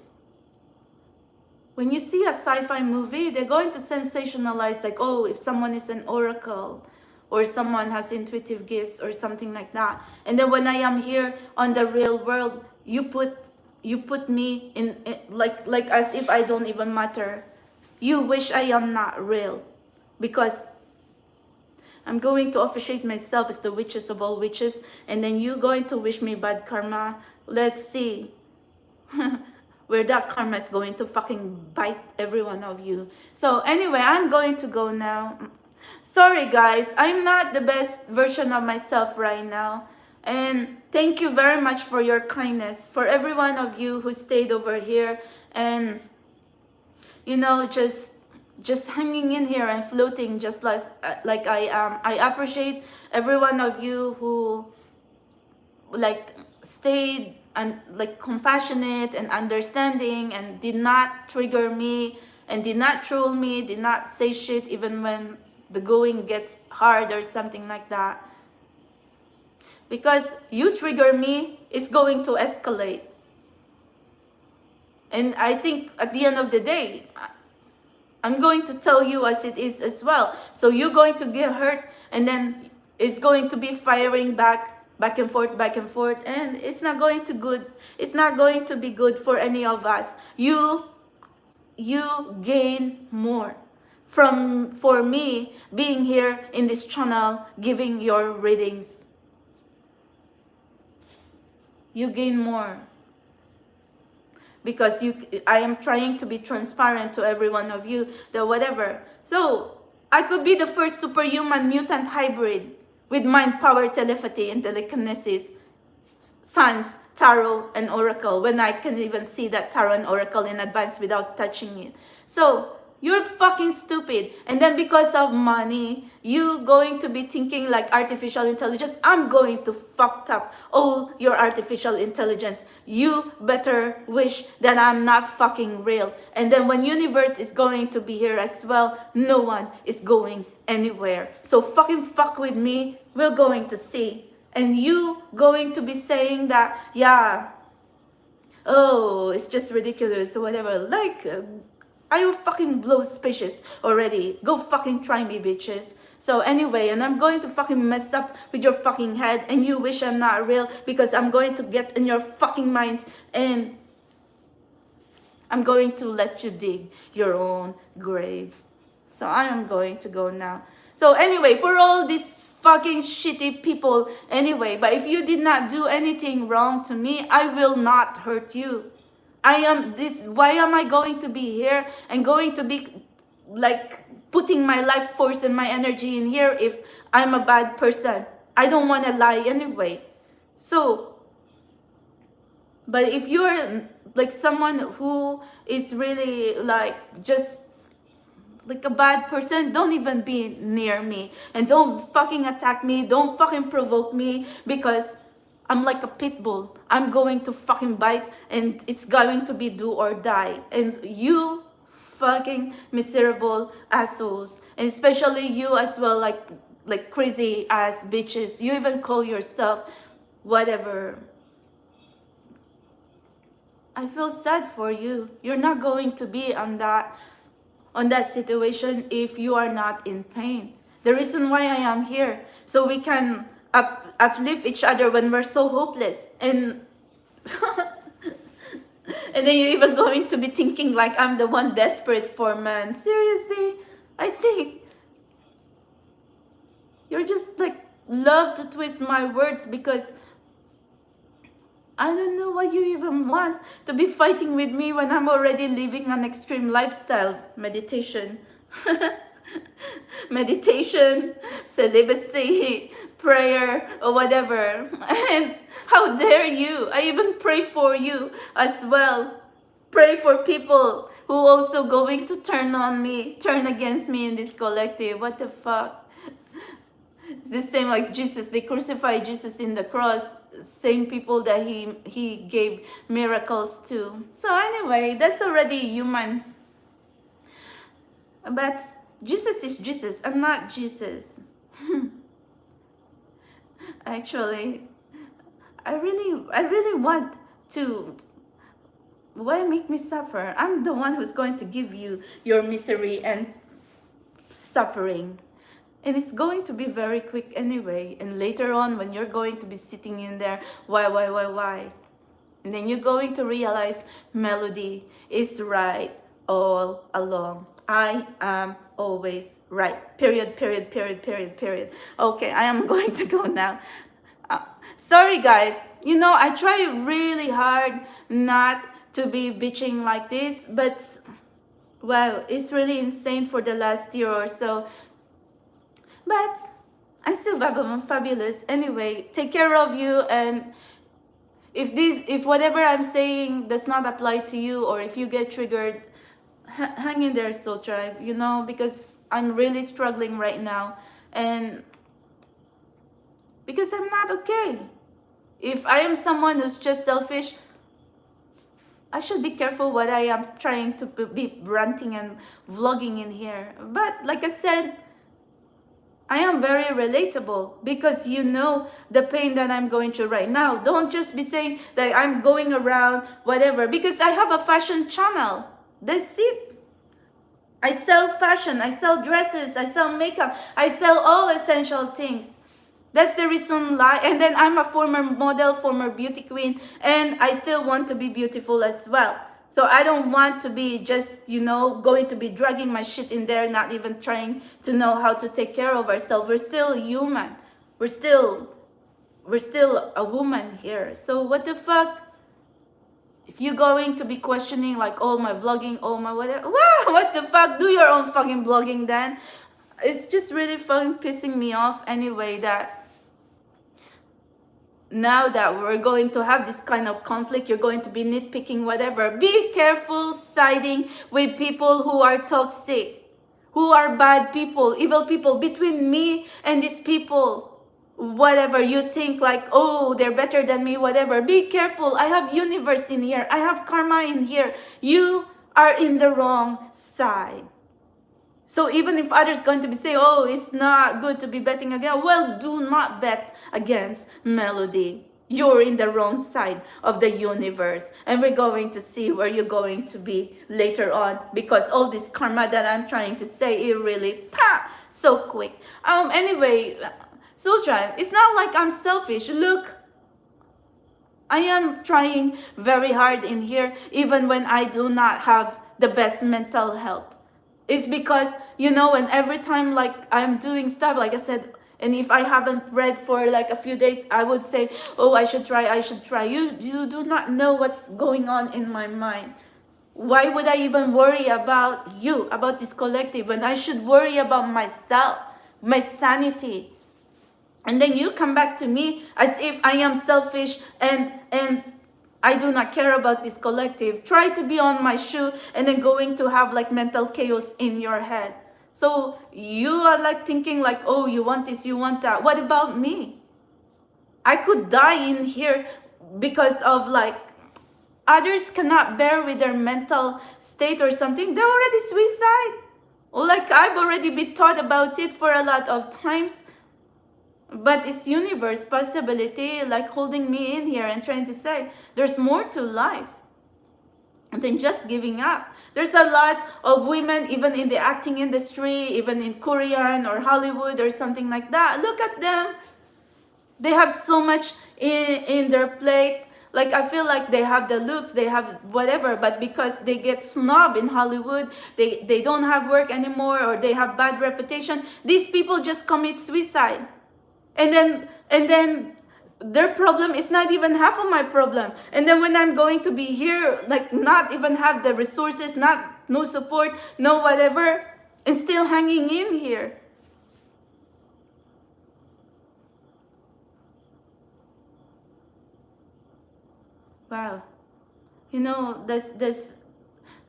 When you see a sci-fi movie, they're going to sensationalize like, oh, if someone is an oracle or someone has intuitive gifts or something like that. And then when I am here on the real world, you put me in like as if I don't even matter. You wish I am not real, because I'm going to officiate myself as the witches of all witches, and then you're going to wish me bad karma. Let's see where that karma is going to fucking bite every one of you. So anyway, I'm going to go now. Sorry guys, I'm not the best version of myself right now. And thank you very much for your kindness, for every one of you who stayed over here and, you know, just hanging in here and floating just like I am. I appreciate every one of you who like stayed and like compassionate and understanding and did not trigger me and did not troll me, did not say shit even when the going gets hard or something like that. Because you trigger me, it's going to escalate. And I think at the end of the day, I'm going to tell you as it is as well. So you're going to get hurt, and then it's going to be firing back and forth, and it's not going to good. It's not going to be good for any of us. You gain more for me being here in this channel giving your readings. You gain more. Because I am trying to be transparent to every one of you, that whatever. So, I could be the first superhuman mutant hybrid with mind power, telepathy, and telekinesis, sans, tarot, and oracle, when I can even see that tarot and oracle in advance without touching it. So, you're fucking stupid. And then because of money, you going to be thinking like artificial intelligence. I'm going to fuck up all your artificial intelligence. You better wish that I'm not fucking real. And then when universe is going to be here as well, no one is going anywhere. So fucking fuck with me. We're going to see. And you going to be saying that, yeah, oh, it's just ridiculous or whatever. Like, I will fucking blow spaceships already. Go fucking try me, bitches. So anyway, and I'm going to fucking mess up with your fucking head, and you wish I'm not real, because I'm going to get in your fucking minds and I'm going to let you dig your own grave. So I am going to go now. So anyway, for all these fucking shitty people, anyway, but if you did not do anything wrong to me, I will not hurt you. Why am I going to be here and going to be like putting my life force and my energy in here if I'm a bad person? I don't want to lie anyway. So, but if you're like someone who is really like just like a bad person, don't even be near me and don't fucking attack me. Don't fucking provoke me, because I'm like a pit bull. I'm going to fucking bite, and it's going to be do or die. And you fucking miserable assholes, and especially you as well, like crazy ass bitches. You even call yourself whatever. I feel sad for you. You're not going to be on that situation if you are not in pain. The reason why I am here, so we can uplift each other when we're so hopeless. And and then you're even going to be thinking like I'm the one desperate for man. Seriously? I think you're just like love to twist my words, because I don't know why you even want to be fighting with me when I'm already living an extreme lifestyle. Meditation. Meditation, celibacy, prayer, or whatever. And how dare you? I even pray for you as well. Pray for people who also going to turn against me in this collective. What the fuck? It's the same like Jesus. They crucified Jesus in the cross. Same people that he gave miracles to. So anyway, that's already human. But Jesus is Jesus. I'm not Jesus. Actually, I really want to. Why make me suffer? I'm the one who's going to give you your misery and suffering. And it's going to be very quick anyway. And later on, when you're going to be sitting in there, why? And then you're going to realize Melody is right all along. I am always right. Period. Okay, I am going to go now. Sorry, guys. I try really hard not to be bitching like this, but wow, it's really insane for the last year or so. But I'm still fabulous. Anyway, take care of you, and if whatever I'm saying does not apply to you, or if you get triggered, hang in there, Soul Tribe, because I'm really struggling right now, and because I'm not okay. If I am someone who's just selfish, I should be careful what I am trying to be ranting and vlogging in here. But like I said, I am very relatable because you know the pain that I'm going through right now. Don't just be saying that I'm going around whatever, because I have a fashion channel. That's it. I sell fashion, I sell dresses, I sell makeup, I sell all essential things. That's the reason why. And then I'm a former model, former beauty queen, and I still want to be beautiful as well. So I don't want to be just, going to be dragging my shit in there, not even trying to know how to take care of ourselves. We're still human. We're still a woman here. So what the fuck? If you're going to be questioning like all my vlogging, all my whatever, wow, what the fuck? Do your own fucking vlogging then. It's just really fucking pissing me off anyway that now that we're going to have this kind of conflict, you're going to be nitpicking whatever. Be careful siding with people who are toxic, who are bad people, evil people. Between me and these people, whatever you think like, oh, they're better than me, whatever. Be careful. I have universe in here. I have karma in here. You are in the wrong side. So even if others going to be saying, oh, it's not good to be betting again, well, do not bet against Melody. You're in the wrong side of the universe. And we're going to see where you're going to be later on, because all this karma that I'm trying to say, it really, so quick. Anyway, Soul Tribe, it's not like I'm selfish. Look, I am trying very hard in here, even when I do not have the best mental health. It's because, and every time like I'm doing stuff, like I said, and if I haven't read for like a few days, I would say, oh, I should try. You do not know what's going on in my mind. Why would I even worry about you, about this collective, when I should worry about myself, my sanity? And then you come back to me as if I am selfish and I do not care about this collective. Try to be on my shoe and then going to have like mental chaos in your head. So you are like thinking like, oh, you want this, you want that. What about me? I could die in here because of like, others cannot bear with their mental state or something. They're already suicide. Or like I've already been taught about it for a lot of times. But it's universe possibility like holding me in here and trying to say there's more to life than just giving up. There's a lot of women even in the acting industry, even in Korean or Hollywood or something like that. Look at them. They have so much in their plate. Like I feel like they have the looks, they have whatever, but because they get snubbed in Hollywood, they don't have work anymore, or they have bad reputation, these people just commit suicide. And then their problem is not even half of my problem. And then when I'm going to be here, like not even have the resources, no support, no whatever, and still hanging in here. Wow. There's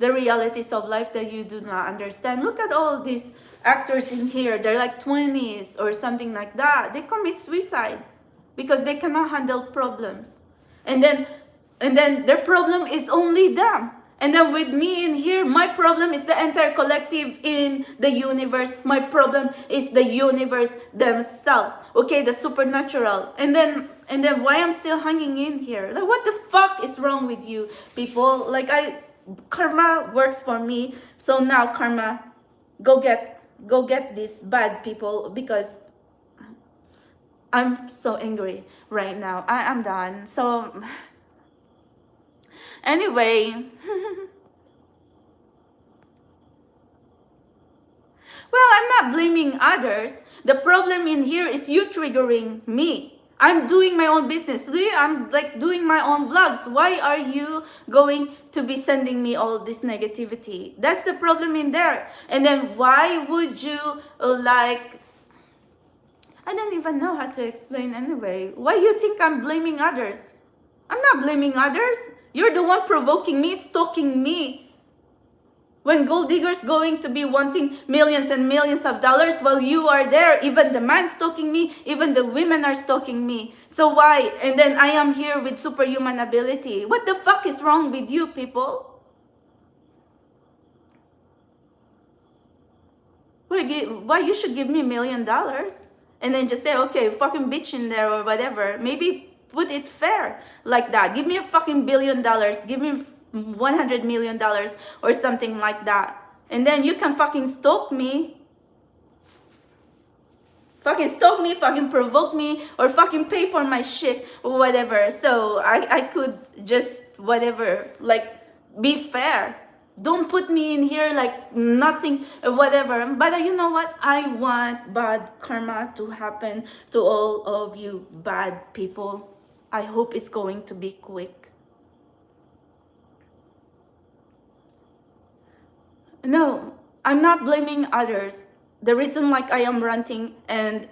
the realities of life that you do not understand. Look at all these actors in here. They're like 20s or something like that. They commit suicide because they cannot handle problems. And then their problem is only them. And then with me in here, my problem is the entire collective in the universe. My problem is the universe themselves. Okay, the supernatural. And then why I'm still hanging in here? Like, what the fuck is wrong with you people? Like, karma works for me. So now karma, go get these bad people, because I'm so angry right now. I'm done. So anyway, well, I'm not blaming others. The problem in here is you triggering me. I'm doing my own business. I'm like doing my own vlogs. Why are you going to be sending me all this negativity? That's the problem in there. And then why would you like, I don't even know how to explain anyway. Why you think I'm blaming others? I'm not blaming others. You're the one provoking me, stalking me. When gold diggers going to be wanting millions and millions of dollars while you are there, even the man stalking me, even the women are stalking me. So why? And then I am here with superhuman ability. What the fuck is wrong with you people? Why you should give me $1 million and then just say, okay, fucking bitch in there or whatever. Maybe put it fair like that. Give me a fucking $1 billion. Give me $100 million or something like that. And then you can fucking stalk me. Fucking stalk me, fucking provoke me, or fucking pay for my shit or whatever. So I could just whatever, like, be fair. Don't put me in here like nothing or whatever. But you know what? I want bad karma to happen to all of you bad people. I hope it's going to be quick. No, I'm not blaming others. The reason like I am ranting and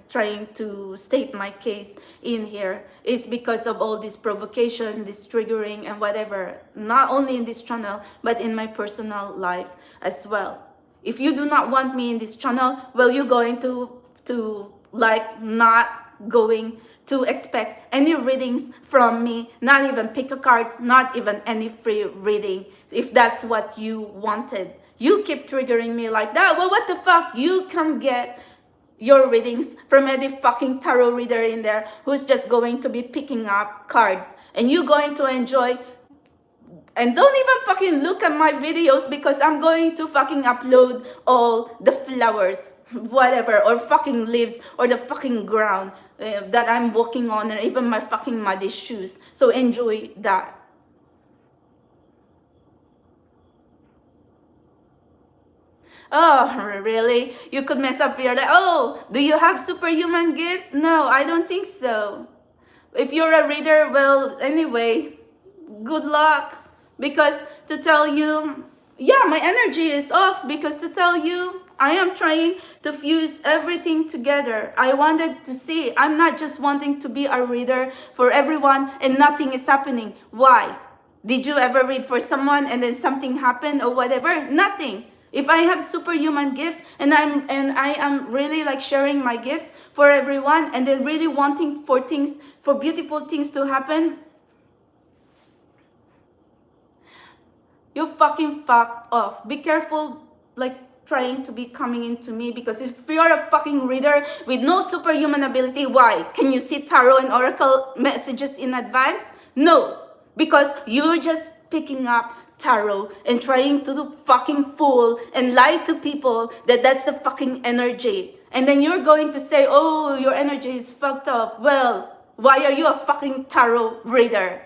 trying to state my case in here is because of all this provocation, this triggering and whatever, not only in this channel, but in my personal life as well. If you do not want me in this channel, well, you're going to like not going to expect any readings from me, not even pick a cards, not even any free reading, if that's what you wanted. You keep triggering me like that. Well, what the fuck? You can get your readings from any fucking tarot reader in there who's just going to be picking up cards, and you're going to enjoy. And don't even fucking look at my videos, because I'm going to fucking upload all the flowers, whatever, or fucking leaves, or the fucking ground that I'm walking on, and even my fucking muddy shoes. So enjoy that. Oh, really? You could mess up your life. Oh, do you have superhuman gifts? No, I don't think so. If you're a reader, well, anyway, good luck. Because to tell you, yeah, my energy is off, because to tell you, I am trying to fuse everything together. I wanted to see, I'm not just wanting to be a reader for everyone and nothing is happening. Why? Did you ever read for someone and then something happened or whatever? Nothing. If I have superhuman gifts and I am really like sharing my gifts for everyone and then really wanting for things, for beautiful things to happen, you fucking fucked off. Be careful, like, trying to be coming into me, because if you're a fucking reader with no superhuman ability, why? Can you see tarot and oracle messages in advance? No, because you're just picking up tarot and trying to do fucking fool and lie to people that that's the fucking energy. And then you're going to say, oh, your energy is fucked up. Well, why are you a fucking tarot reader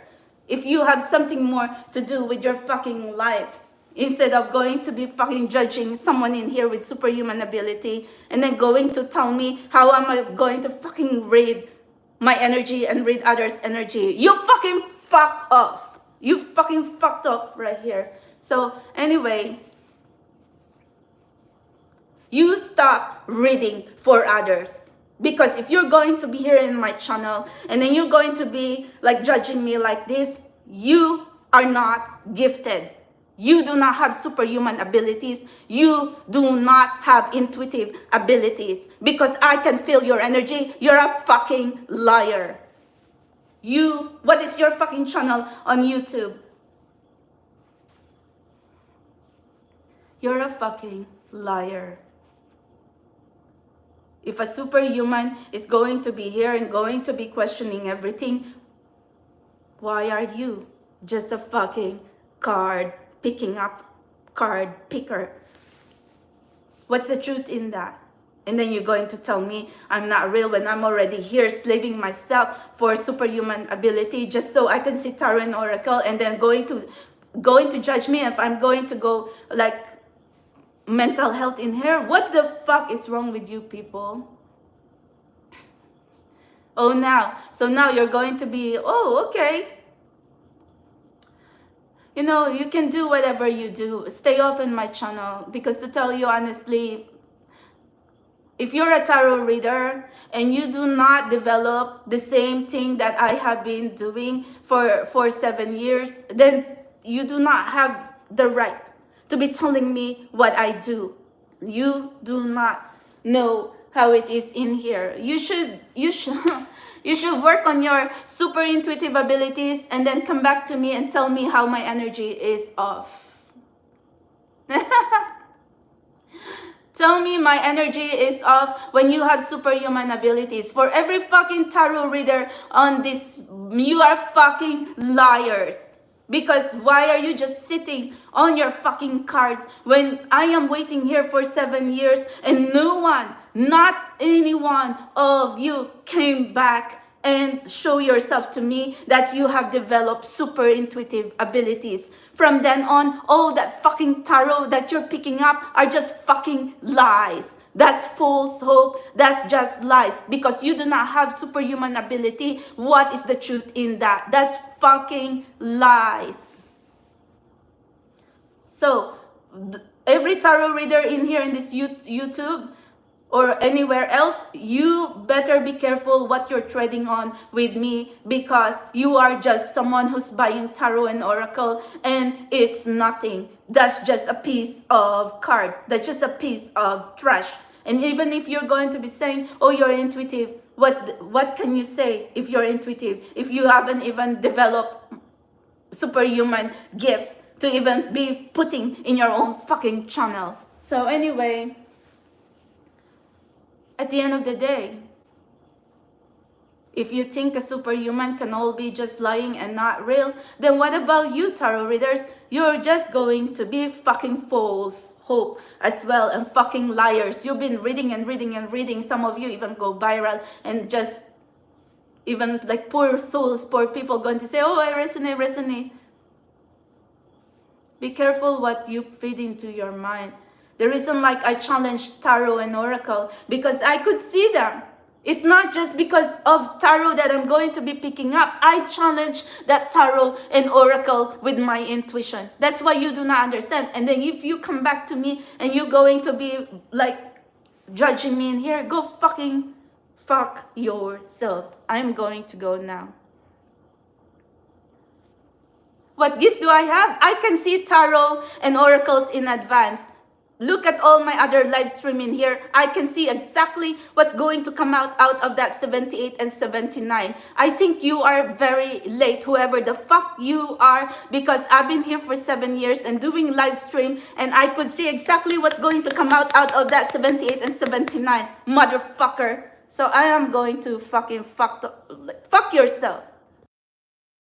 if you have something more to do with your fucking life, instead of going to be fucking judging someone in here with superhuman ability and then going to tell me how am I going to fucking read my energy and read others' energy? You fucking fuck off. You fucking fucked up right here. So anyway, you stop reading for others. Because if you're going to be here in my channel and then you're going to be like judging me like this, you are not gifted. You do not have superhuman abilities. You do not have intuitive abilities. Because I can feel your energy. You're a fucking liar. What is your fucking channel on YouTube? You're a fucking liar. If a superhuman is going to be here and going to be questioning everything, why are you just a fucking card picker? What's the truth in that? And then you're going to tell me I'm not real when I'm already here slaving myself for superhuman ability just so I can see tarot and oracle, and then going to judge me if I'm going to go like mental health in here. What the fuck is wrong with you people? Oh, so now you're going to be, oh, okay. You know, you can do whatever you do. Stay off in my channel, because to tell you honestly, if you're a tarot reader and you do not develop the same thing that I have been doing for 7 years, then you do not have the right to be telling me what I do. You do not know how it is in here. You should work on your super intuitive abilities and then come back to me and tell me how my energy is off. Tell me my energy is off when you have superhuman abilities. For every fucking tarot reader on this, you are fucking liars. Because why are you just sitting on your fucking cards when I am waiting here for 7 years and no one, not any one of you came back and show yourself to me that you have developed super intuitive abilities. From then on, all that fucking tarot that you're picking up are just fucking lies. That's false hope. That's just lies. Because you do not have superhuman ability. What is the truth in that? That's fucking lies. So, every tarot reader in here in this YouTube or anywhere else, you better be careful what you're treading on with me, because you are just someone who's buying tarot and oracle and it's nothing. That's just a piece of card. That's just a piece of trash. And even if you're going to be saying, oh, you're intuitive, what can you say if you're intuitive? If you haven't even developed superhuman gifts to even be putting in your own fucking channel. So anyway, at the end of the day, if you think a superhuman can all be just lying and not real, then what about you, tarot readers? You're just going to be fucking false hope as well and fucking liars. You've been reading and reading and reading. Some of you even go viral and just even like poor souls, poor people going to say, oh, I resonate. Be careful what you feed into your mind. The reason like I challenged tarot and oracle, because I could see them. It's not just because of tarot that I'm going to be picking up. I challenge that tarot and oracle with my intuition. That's why you do not understand. And then if you come back to me and you're going to be like judging me in here, go fucking fuck yourselves. I'm going to go now. What gift do I have? I can see tarot and oracles in advance. Look at all my other live stream in here. I can see exactly what's going to come out of that 78 and 79. I think you are very late, whoever the fuck you are, because I've been here for 7 years and doing live stream, and I could see exactly what's going to come out of that 78 and 79, motherfucker. So I am going to fucking fuck yourself.